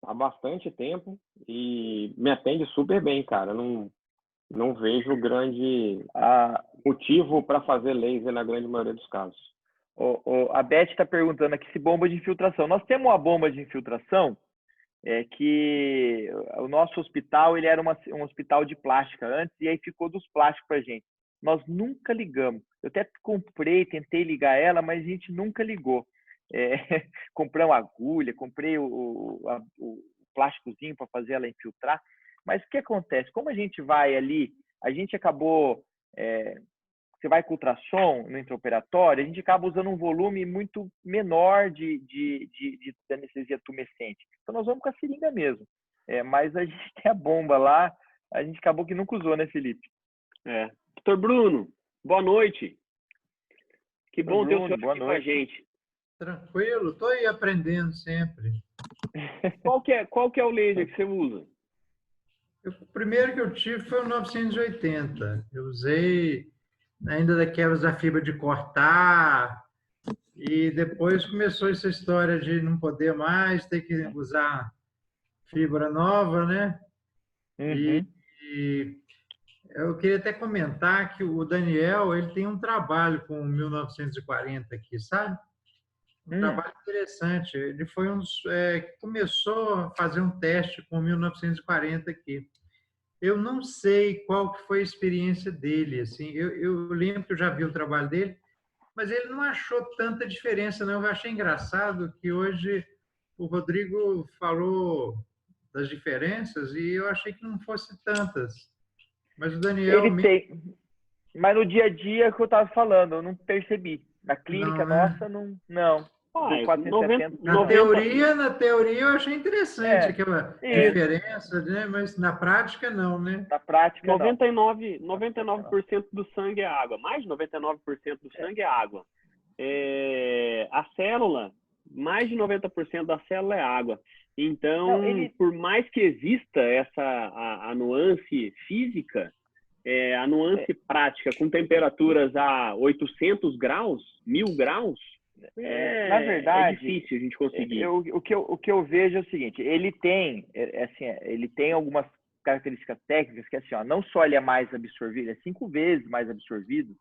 há bastante tempo e me atende super bem, cara. Não vejo grande motivo para fazer laser na grande maioria dos casos. A Beth está perguntando aqui se bomba de infiltração. Nós temos uma bomba de infiltração que o nosso hospital ele era um hospital de plástica antes e aí ficou dos plásticos para a gente. Nós nunca ligamos. Eu até tentei ligar ela, mas a gente nunca ligou. Comprei uma agulha, comprei o plásticozinho para fazer ela infiltrar. Mas o que acontece? Como a gente vai ali, a gente acabou... você vai com ultrassom no intraoperatório, a gente acaba usando um volume muito menor de anestesia tumescente. Então, nós vamos com a seringa mesmo. Mas a gente tem a bomba lá, a gente acabou que nunca usou, né, Felipe? Doutor Bruno, boa noite. Que bom ter o senhor aqui com a gente. Tranquilo, estou aí aprendendo sempre. Qual que é o laser que você usa? O primeiro que eu tive foi o 980. Eu usei ainda daquelas da fibra de cortar, e depois começou essa história de não poder mais, ter que usar fibra nova, né? Uhum. E eu queria até comentar que o Daniel, ele tem um trabalho com o 1940 aqui, sabe? Trabalho interessante. Ele foi um dos que começou a fazer um teste com o 1940 aqui. Eu não sei qual que foi a experiência dele. Assim, eu lembro que eu já vi o trabalho dele, mas ele não achou tanta diferença, não. Eu achei engraçado que hoje o Rodrigo falou das diferenças e eu achei que não fosse tantas. Mas o Daniel... Mas no dia a dia que eu estava falando, eu não percebi. Na clínica nossa, não. Na teoria eu achei interessante aquela diferença, né? Mas na prática não, né? Na prática 99% do sangue é água. Mais de 99% do sangue é água. A célula, mais de 90% da célula é água. Então, por mais que exista a nuance física, a nuance prática com temperaturas a 800 graus, 1.000 graus, na verdade, é difícil a gente conseguir. O que eu vejo é o seguinte, ele tem algumas características técnicas que assim, não só ele é mais absorvido, é 5 vezes mais absorvido,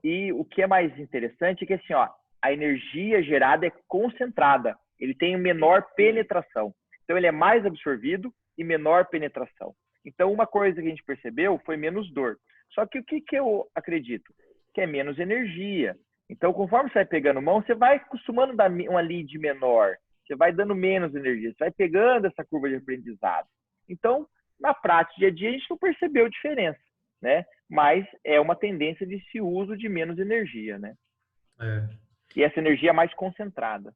e o que é mais interessante é que assim, a energia gerada é concentrada, ele tem menor penetração, então ele é mais absorvido e menor penetração. Então uma coisa que a gente percebeu foi menos dor, só que o que eu acredito? Que é menos energia. Então, conforme você vai pegando mão, você vai acostumando a dar uma lead menor. Você vai dando menos energia. Você vai pegando essa curva de aprendizado. Então, Na prática, dia a dia, a gente não percebeu diferença, né? Mas é uma tendência de se uso de menos energia, né? E essa energia é mais concentrada.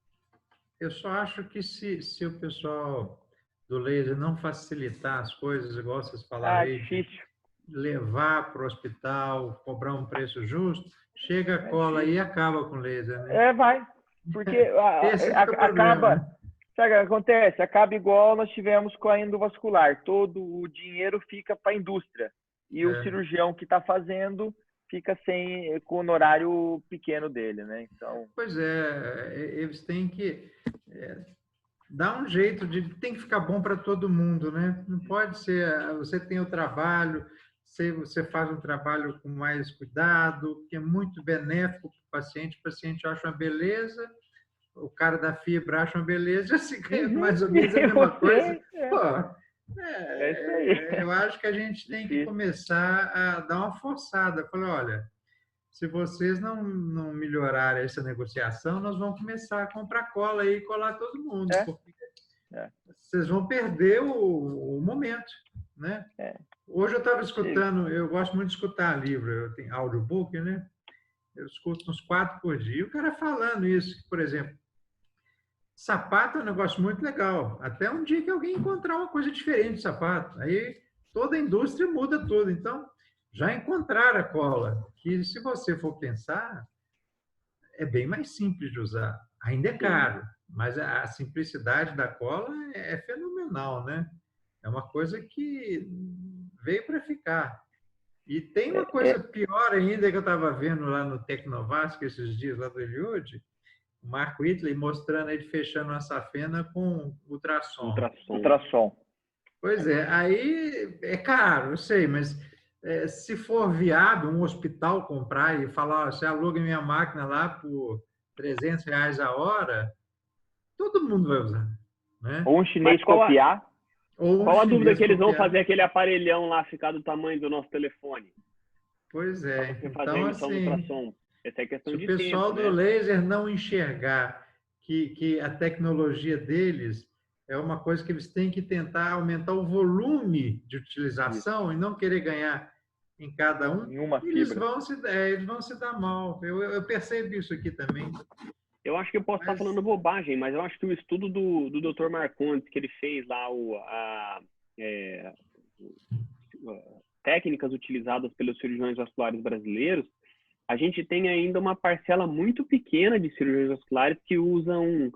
Eu só acho que se o pessoal do laser não facilitar as coisas, igual vocês falaram aí, Difícil. levar para o hospital, cobrar um preço justo, chega a cola aí e acaba com o laser, né? Vai. Porque Esse é o problema, acaba... né? Sabe o que acontece? Acaba igual nós tivemos com a endovascular. Todo o dinheiro fica para a indústria. E o cirurgião que está fazendo fica com o honorário pequeno dele, né? Então... Pois eles têm que dar um jeito tem que ficar bom para todo mundo, né? Não pode ser, você tem o trabalho, você faz um trabalho com mais cuidado, que é muito benéfico para o paciente acha uma beleza, o cara da fibra acha uma beleza, se ganha mais ou menos a mesma coisa. Pô, isso aí. Eu acho que a gente tem que começar a dar uma forçada. Falar, olha, se vocês não melhorarem essa negociação, nós vamos começar a comprar cola aí e colar todo mundo. Porque vocês vão perder o momento, né? Hoje eu estava escutando, eu gosto muito de escutar livro, eu tenho audiobook, né? Eu escuto uns 4 por dia. E o cara falando isso, por exemplo, sapato é um negócio muito legal. Até um dia que alguém encontrar uma coisa diferente de sapato. Aí toda a indústria muda tudo. Então, já encontraram a cola, que se você for pensar, é bem mais simples de usar. Ainda é caro, mas a simplicidade da cola é fenomenal, né? É uma coisa que veio para ficar. E tem uma coisa pior ainda que eu estava vendo lá no Tecnovasc esses dias, lá do Eliud, o Marco Whitley mostrando ele fechando uma safena com Ultrassom. Pois é, aí é caro, eu sei, mas se for viável um hospital comprar e falar, você aluga minha máquina lá por R$300 a hora, todo mundo vai usar. Né? Ou um chinês copiar. Qual a dúvida que eles vão fazer aquele aparelhão lá ficar do tamanho do nosso telefone? Pois é. Então, assim, essa é questão de tempo. Se o pessoal do laser não enxergar que a tecnologia deles é uma coisa que eles têm que tentar aumentar o volume de utilização e não querer ganhar em cada um, eles vão se dar mal. Eu percebo isso aqui também. Eu acho que eu posso estar falando bobagem, mas eu acho que o estudo do Dr. Marcondes, que ele fez lá, técnicas utilizadas pelos cirurgiões vasculares brasileiros, a gente tem ainda uma parcela muito pequena de cirurgiões vasculares que usam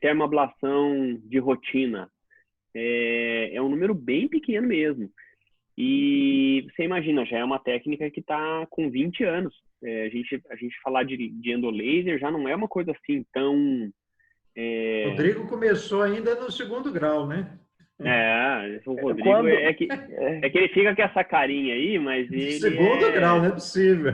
termoablação de rotina. É um número bem pequeno mesmo. E você imagina, já é uma técnica que está com 20 anos. A gente falar de endolaser já não é uma coisa assim tão... Rodrigo começou ainda no 2º grau, né? O Rodrigo é que ele fica com essa carinha aí, mas ele... 2º grau, não é possível.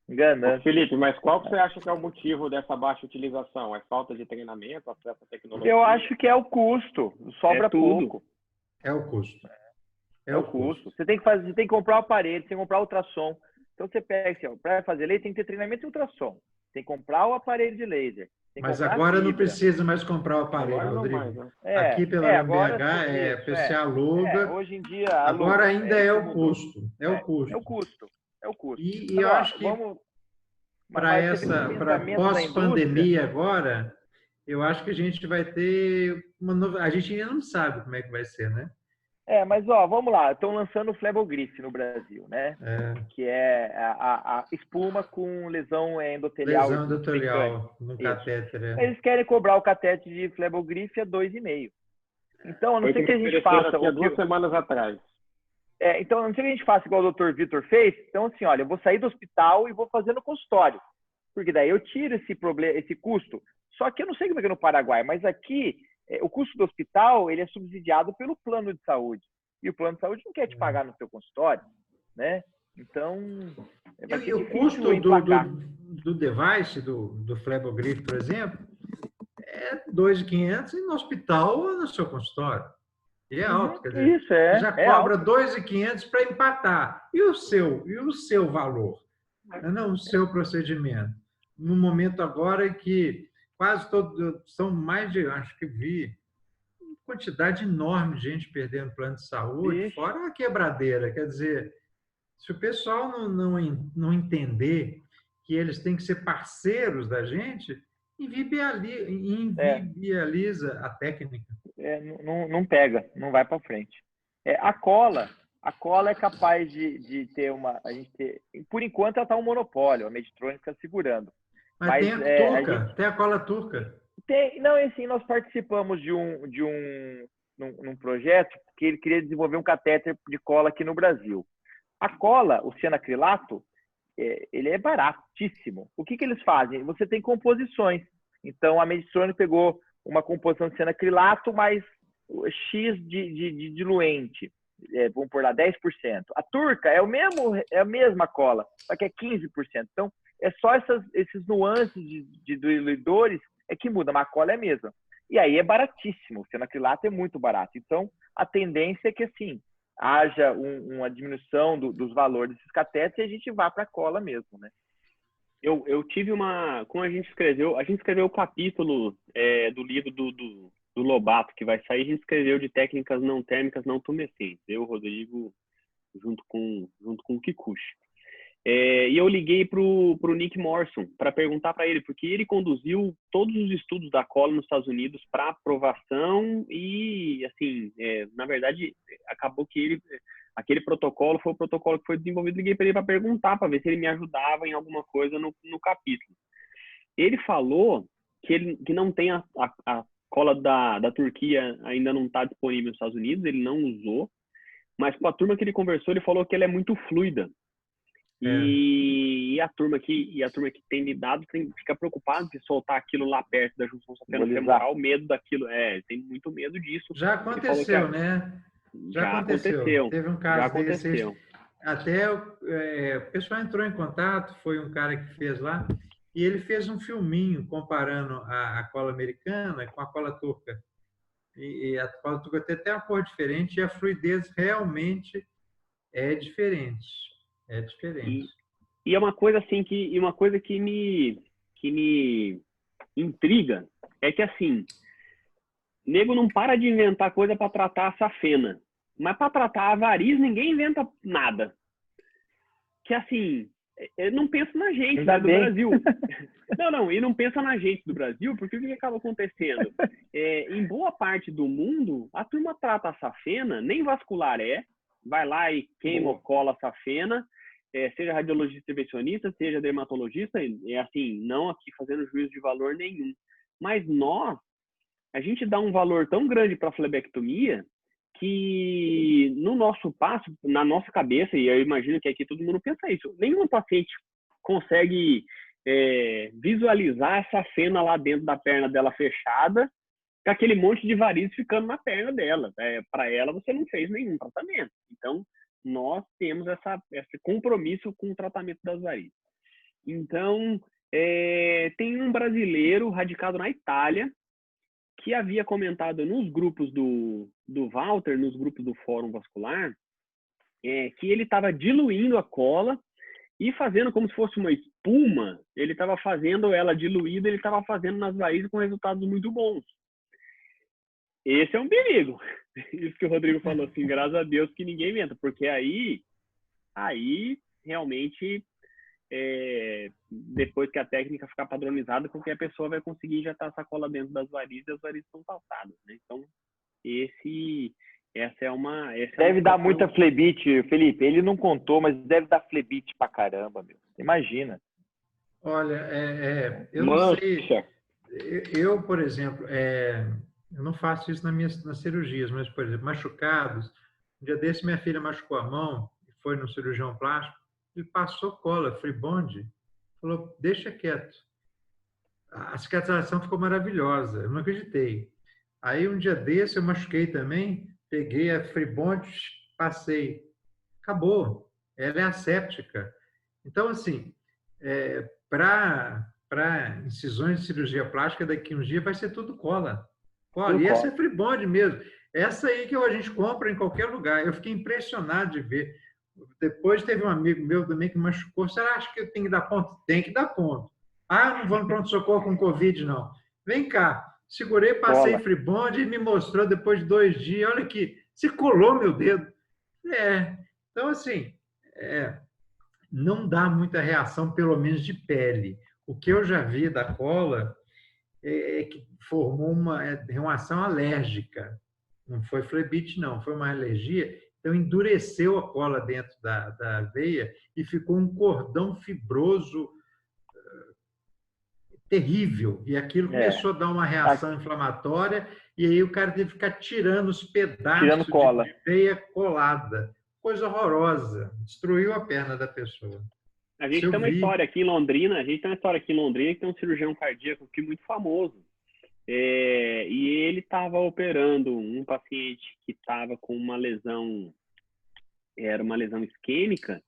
Enganando. Felipe, mas qual que você acha que é o motivo dessa baixa utilização? É falta de treinamento, acesso à tecnologia? Eu acho que é o custo. Sobra pouco. É o custo. É o custo. Você tem que comprar o aparelho, você tem que comprar o ultrassom. Então você pega assim, para fazer laser tem que ter treinamento de ultrassom. Tem que comprar o aparelho de laser. Mas agora não precisa mais comprar o aparelho, Rodrigo. Aqui pela MBH, você aluga. Hoje em dia, agora ainda é o custo. É o custo. E eu acho que para pós-pandemia agora, eu acho que a gente vai ter a gente ainda não sabe como é que vai ser, né? Mas vamos lá, estão lançando o Flebogrife no Brasil, né? Que é a espuma com lesão endotelial. Lesão endotelial no catéter. Eles querem cobrar o catéter de Flebogrife a 2,5. Então, a não ser que a gente faça... Há 2 semanas atrás. Então, a não ser que a gente faça igual o Dr. Vitor fez. Então, assim, olha, eu vou sair do hospital e vou fazer no consultório. Porque daí eu tiro esse custo. Só que eu não sei como é que é no Paraguai, mas aqui... o custo do hospital ele é subsidiado pelo plano de saúde. E o plano de saúde não quer te pagar no seu consultório, né? Então... E o custo do device, do Flebogrife, por exemplo, é R$2.500 no hospital ou no seu consultório. Ele é alto, quer dizer, isso já cobra R$2.500 para empatar. E o seu valor? Não o seu procedimento. No momento agora que quase todos, são mais de, acho que vi, quantidade enorme de gente perdendo plano de saúde, Ixi. fora a quebradeira. Quer dizer, se o pessoal não entender que eles têm que ser parceiros da gente, inviabiliza a técnica. Não pega, não vai para frente. A cola é capaz de ter uma. Por enquanto, ela está um monopólio, a Medtronic está segurando. Mas tem a turca, tem a cola turca. Não, assim, nós participamos num projeto que ele queria desenvolver um catéter de cola aqui no Brasil. A cola, o cianacrilato, ele é baratíssimo. O que eles fazem? Você tem composições. Então, a Medtronic pegou uma composição de cianacrilato mais X de diluente. Vamos por lá, 10%. A turca é a mesma cola, só que é 15%. Então, é só esses nuances de diluidores que muda, mas a cola é a mesma. E aí é baratíssimo, o cianacrilato é muito barato. Então, a tendência é que, assim, haja uma diminuição dos valores desses catéteres e a gente vá para a cola mesmo, né? Eu tive como a gente escreveu o capítulo do livro do Lobato, que vai sair, a gente escreveu de técnicas não térmicas não tumescentes. Eu, o Rodrigo, junto com o Kikuchi. E eu liguei para o Nick Morrison para perguntar para ele, porque ele conduziu todos os estudos da cola nos Estados Unidos para aprovação e, assim, na verdade, acabou que aquele protocolo foi o protocolo que foi desenvolvido. Liguei para ele para perguntar, para ver se ele me ajudava em alguma coisa no capítulo. Ele falou que não tem a cola da Turquia, ainda não está disponível nos Estados Unidos, ele não usou, mas com a turma que ele conversou, ele falou que ela é muito fluida. E a turma que tem lidado fica preocupada de soltar aquilo lá perto da junção safeno-femoral, medo daquilo, tem muito medo disso. Já aconteceu, né? Já aconteceu. Teve um caso desse. Até o pessoal entrou em contato, foi um cara que fez lá, e ele fez um filminho comparando a cola americana com a cola turca. E a cola turca tem até uma cor diferente e a fluidez realmente é diferente. É diferente. E é uma coisa assim que me intriga é que, assim, nego não para de inventar coisa para tratar a safena, mas para tratar a variz ninguém inventa nada. Que, assim, eu não penso na gente do Brasil. Não, e não pensa na gente do Brasil, porque o que acaba acontecendo? Em boa parte do mundo, a turma trata a safena, nem vascular vai lá e queima ou cola a safena, seja radiologista intervencionista, seja dermatologista, assim, não aqui fazendo juízo de valor nenhum. Mas a gente dá um valor tão grande para a flebectomia que no nosso passo, na nossa cabeça, e eu imagino que aqui todo mundo pensa isso, nenhum paciente consegue visualizar essa cena lá dentro da perna dela fechada, com aquele monte de varizes ficando na perna dela. Para ela, você não fez nenhum tratamento. Então, nós temos esse compromisso com o tratamento das varizes. Então, tem um brasileiro radicado na Itália que havia comentado nos grupos do Walter, nos grupos do Fórum Vascular, que ele estava diluindo a cola e fazendo como se fosse uma espuma. Ele estava fazendo ela diluída, ele estava fazendo nas varizes com resultados muito bons. Esse é um perigo. Isso que o Rodrigo falou, assim, graças a Deus que ninguém inventa, porque aí realmente, depois que a técnica ficar padronizada, porque a pessoa vai conseguir injetar essa cola dentro das varizes e as varizes estão saltadas, né? Então, essa é uma... Deve dar muita flebite, Felipe. Ele não contou, mas deve dar flebite pra caramba, meu. Imagina. Olha, eu não sei... Eu, por exemplo, eu não faço isso nas cirurgias, mas, por exemplo, machucados. Um dia desse, minha filha machucou a mão, foi no cirurgião plástico, ele passou cola, free bond, falou, deixa quieto. A cicatrização ficou maravilhosa, eu não acreditei. Aí, um dia desse, eu machuquei também, peguei a free bond, passei. Acabou. Ela é asséptica. Então, assim, para incisões de cirurgia plástica, daqui uns dias vai ser tudo cola. E essa é free bond mesmo. Essa aí que a gente compra em qualquer lugar. Eu fiquei impressionado de ver. Depois teve um amigo meu também que machucou. Você acha que tem que dar ponto? Tem que dar ponto. Não vou no pronto-socorro com Covid, não. Vem cá. Segurei, passei Cola. Fribond e me mostrou depois de 2 dias. Olha aqui, se colou meu dedo. Então, assim, não dá muita reação, pelo menos de pele. O que eu já vi da cola é que formou uma reação alérgica. Não foi flebite, não, foi uma alergia. Então, endureceu a cola dentro da veia e ficou um cordão fibroso terrível. E aquilo começou a dar uma reação inflamatória, e aí o cara teve que ficar tirando os pedaços de veia colada. Coisa horrorosa. Destruiu a perna da pessoa. A gente tem uma história aqui em Londrina, que tem um cirurgião cardíaco aqui muito famoso. E ele estava operando um paciente que estava com uma lesão, era uma lesão isquêmica,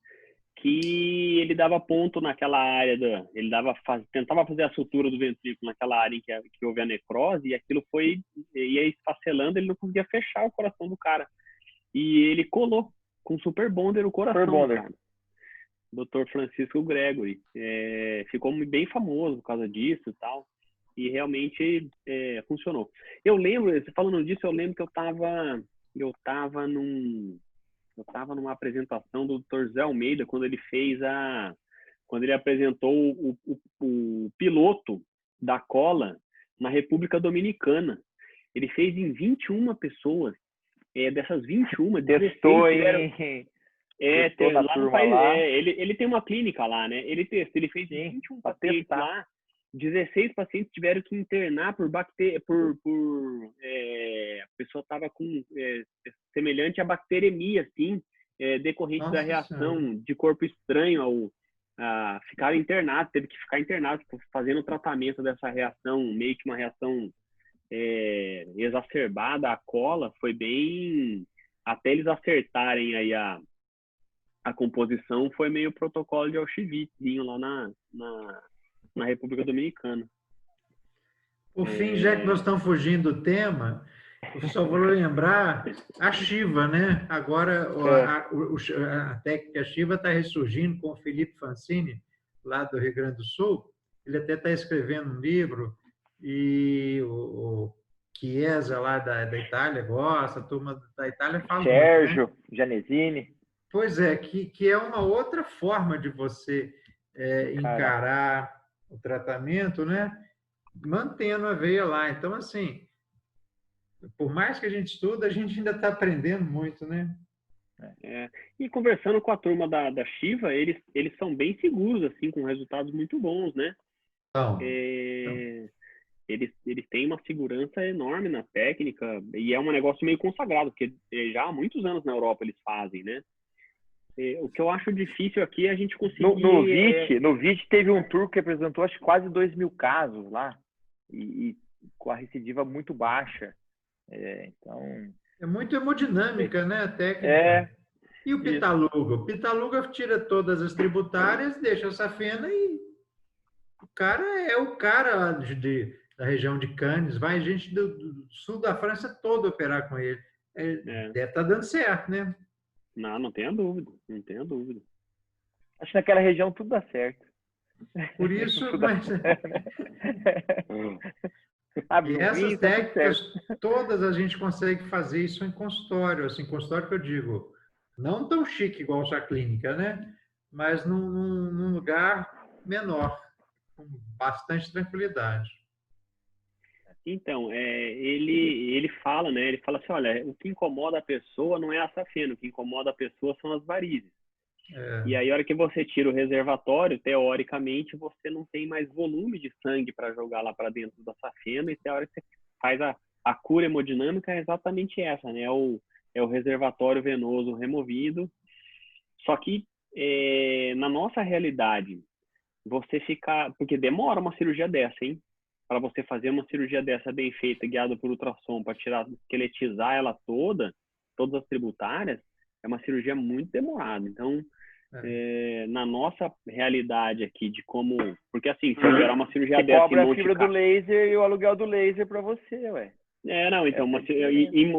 que ele dava ponto naquela área, tentava fazer a sutura do ventrículo naquela área em que houve a necrose, e aquilo ia esfacelando, ele não conseguia fechar o coração do cara. E ele colou com super bonder o coração, cara. Dr. Francisco Gregory. Ficou bem famoso por causa disso e tal. E realmente funcionou. Eu lembro, você falando disso, eu lembro que eu tava numa apresentação do Dr. Zé Almeida, quando ele apresentou o piloto da cola na República Dominicana. Ele fez em 21 pessoas. Dessas 21, testou lá no país. Ele tem uma clínica lá, né? Ele fez 21 pacientes lá. 16 pacientes tiveram que internar por bactéria, a pessoa estava com semelhante a bacteremia, assim, decorrente da reação de corpo estranho a ficar internado, teve que ficar internado, fazendo o tratamento dessa reação, meio que uma reação exacerbada à cola, foi bem, até eles acertarem aí a composição, foi meio protocolo de Auschwitz lá na República Dominicana. Por fim, já que nós estamos fugindo do tema, eu só vou lembrar a Shiva, né? Agora a técnica Shiva está ressurgindo com o Felipe Fancini, lá do Rio Grande do Sul. Ele até está escrevendo um livro, e o Chiesa lá da Itália gosta, a turma da Itália fala Sérgio, muito, né? Janesini. Pois é, que é uma outra forma de você encarar o tratamento, né? Mantendo a veia lá. Então, assim, por mais que a gente estuda, a gente ainda está aprendendo muito, né? E conversando com a turma da Shiva, eles são bem seguros, assim, com resultados muito bons, né? Então. Eles têm uma segurança enorme na técnica, e é um negócio meio consagrado, porque já há muitos anos na Europa eles fazem, né? O que eu acho difícil aqui é a gente conseguir... No VIT teve um tour que apresentou acho quase 2.000 casos lá, e com a recidiva muito baixa. Então... É muito hemodinâmica, né, a técnica. E o Pitaluga? O Pitaluga tira todas as tributárias, deixa a safena e o cara é o cara da região de Cannes. Vai gente do sul da França todo operar com ele. Deve estar dando certo, né? Não tenha dúvida, não tenha dúvida. Acho que naquela região tudo dá certo. Por isso, e essas técnicas todas a gente consegue fazer isso em consultório, assim, consultório que eu digo, não tão chique igual a sua clínica, né? Mas num lugar menor, com bastante tranquilidade. Então, ele fala, né? Ele fala assim, olha, o que incomoda a pessoa não é a safena, o que incomoda a pessoa são as varizes. E aí, a hora que você tira o reservatório, teoricamente, você não tem mais volume de sangue para jogar lá para dentro da safena, e a hora que você faz a cura hemodinâmica é exatamente essa, né? É o reservatório venoso removido. Só que, na nossa realidade, você ficar... Porque demora uma cirurgia dessa, hein? Para você fazer uma cirurgia dessa bem feita, guiada por ultrassom, para esqueletizar ela todas as tributárias, é uma cirurgia muito demorada. Então, na nossa realidade aqui, de como... Porque, assim, se eu gerar uma cirurgia dessa... Você cobra a fibra do laser e o aluguel do laser para você, ué. Então,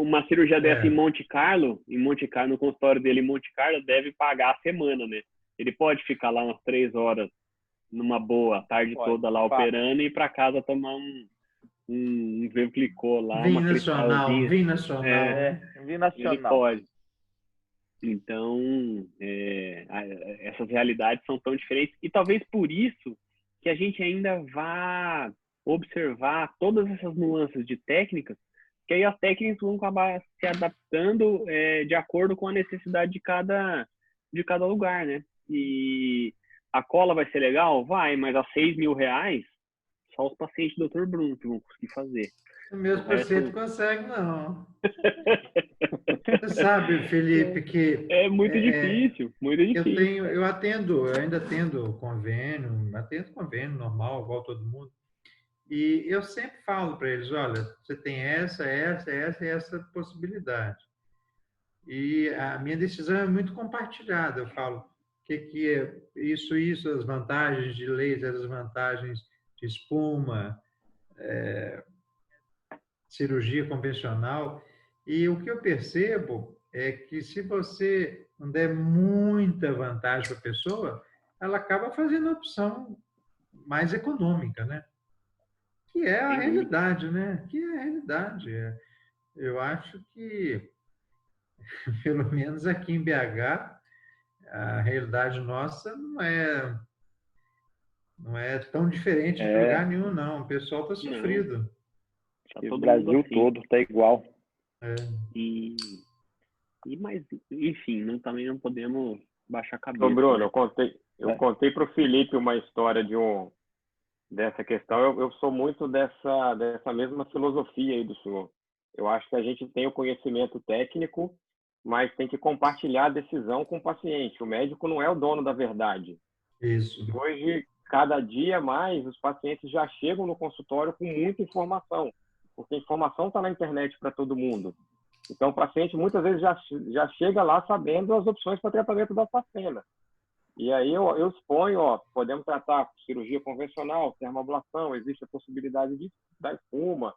uma cirurgia dessa em Monte Carlo, no consultório dele em Monte Carlo, deve pagar a semana, né? Ele pode ficar lá umas 3 horas numa boa, a tarde toda lá operando, e ir para casa tomar um Veuclicô lá, Vinho uma nacional, cristalzinha. vinho nacional. Vinho Ele nacional. pode. Então, essas realidades são tão diferentes. E talvez por isso que a gente ainda vá observar todas essas nuances de técnicas, que aí as técnicas vão acabar se adaptando de acordo com a necessidade de cada lugar, né? E a cola vai ser legal? Vai, mas a R$6.000, só os pacientes do Dr. Bruno que vão conseguir fazer. O meu paciente consegue, não. Você sabe, Felipe, que é muito difícil, muito difícil. Eu ainda atendo convênio normal, igual todo mundo. E eu sempre falo para eles, olha, você tem essa e essa possibilidade. E a minha decisão é muito compartilhada. Eu falo, o que é isso, as vantagens de laser, as vantagens de espuma, cirurgia convencional. E o que eu percebo é que se você não der muita vantagem para a pessoa, ela acaba fazendo a opção mais econômica, né? Que é a realidade, né? Que é a realidade. Eu acho que, pelo menos aqui em BH, a realidade nossa não é tão diferente de lugar nenhum, não. O pessoal está sofrido. O Brasil assim. Todo está igual. Mas, enfim, também não podemos baixar a cabeça. Ô, Bruno, né? eu contei para o Felipe uma história dessa questão. Eu sou muito dessa mesma filosofia aí do senhor. Eu acho que a gente tem o conhecimento técnico, mas tem que compartilhar a decisão com o paciente. O médico não é o dono da verdade. Isso. Hoje, cada dia mais, os pacientes já chegam no consultório com muita informação, porque a informação está na internet para todo mundo. Então, o paciente muitas vezes já chega lá sabendo as opções para tratamento da facena. E aí eu exponho, podemos tratar com cirurgia convencional, termoablação, existe a possibilidade da espuma,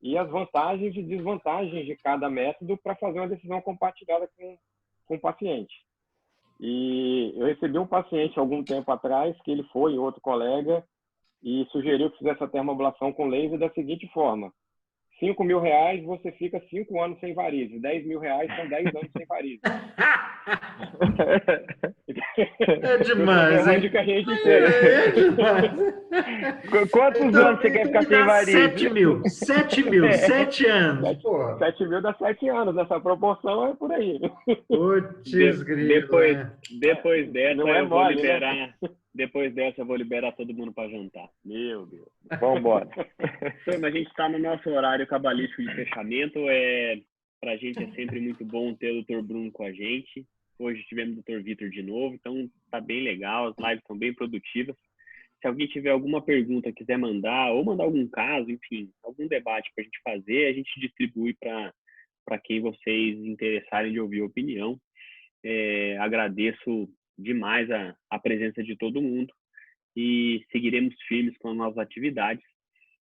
e as vantagens e desvantagens de cada método para fazer uma decisão compartilhada com o paciente. E eu recebi um paciente algum tempo atrás, que ele foi, outro colega, e sugeriu que fizesse a termoablação com laser da seguinte forma: R$5.000, você fica 5 anos sem varizes. R$10.000 são 10 anos sem varizes. É demais, é onde que a gente é demais. Quantos anos você quer ficar sem varizes? 7 anos. 7.000 dá 7 anos. Nessa proporção é por aí. Putz, depois dessa, não é eu mole, vou liberar. Né? Depois dessa, eu vou liberar todo mundo para jantar. Meu Deus. Vamos embora. Mas a gente está no nosso horário cabalístico de fechamento. Para a gente é sempre muito bom ter o Dr. Bruno com a gente. Hoje tivemos o Dr. Vitor de novo, então tá bem legal, as lives estão bem produtivas. Se alguém tiver alguma pergunta, quiser mandar, ou mandar algum caso, enfim, algum debate para a gente fazer, a gente distribui para quem vocês interessarem de ouvir a opinião. Agradeço demais a presença de todo mundo e seguiremos firmes com as nossas atividades.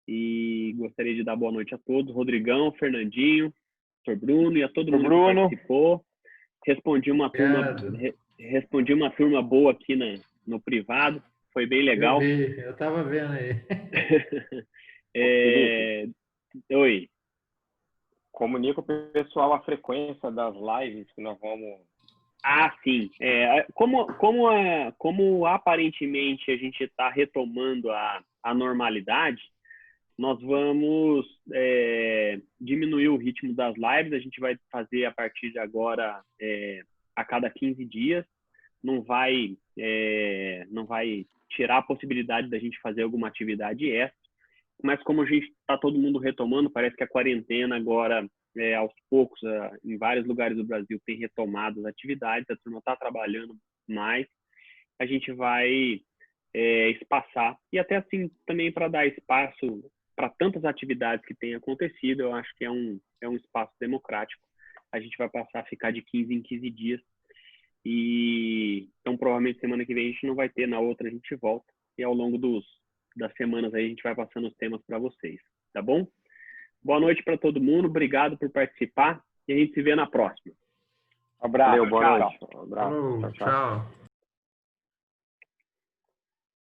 E gostaria de dar boa noite a todos, Rodrigão, Fernandinho, Dr. Bruno e a todo mundo que participou. Respondi uma turma boa aqui no privado, foi bem legal. Eu estava vendo aí. Oi. Comunica o pessoal a frequência das lives que nós vamos... Sim. Como aparentemente a gente está retomando a normalidade, nós vamos diminuir o ritmo das lives. A gente vai fazer a partir de agora a cada 15 dias. Não vai tirar a possibilidade da gente fazer alguma atividade extra. Mas como a gente está todo mundo retomando, parece que a quarentena agora, aos poucos, em vários lugares do Brasil, tem retomado as atividades, a turma está trabalhando mais. A gente vai espaçar. E até assim, também para dar espaço para tantas atividades que têm acontecido, eu acho que é um espaço democrático. A gente vai passar a ficar de 15 em 15 dias. Então, provavelmente, semana que vem a gente não vai ter, na outra a gente volta. E ao longo das semanas aí a gente vai passando os temas para vocês, tá bom? Boa noite para todo mundo, obrigado por participar e a gente se vê na próxima. Um abraço. Valeu, boa noite. Tchau.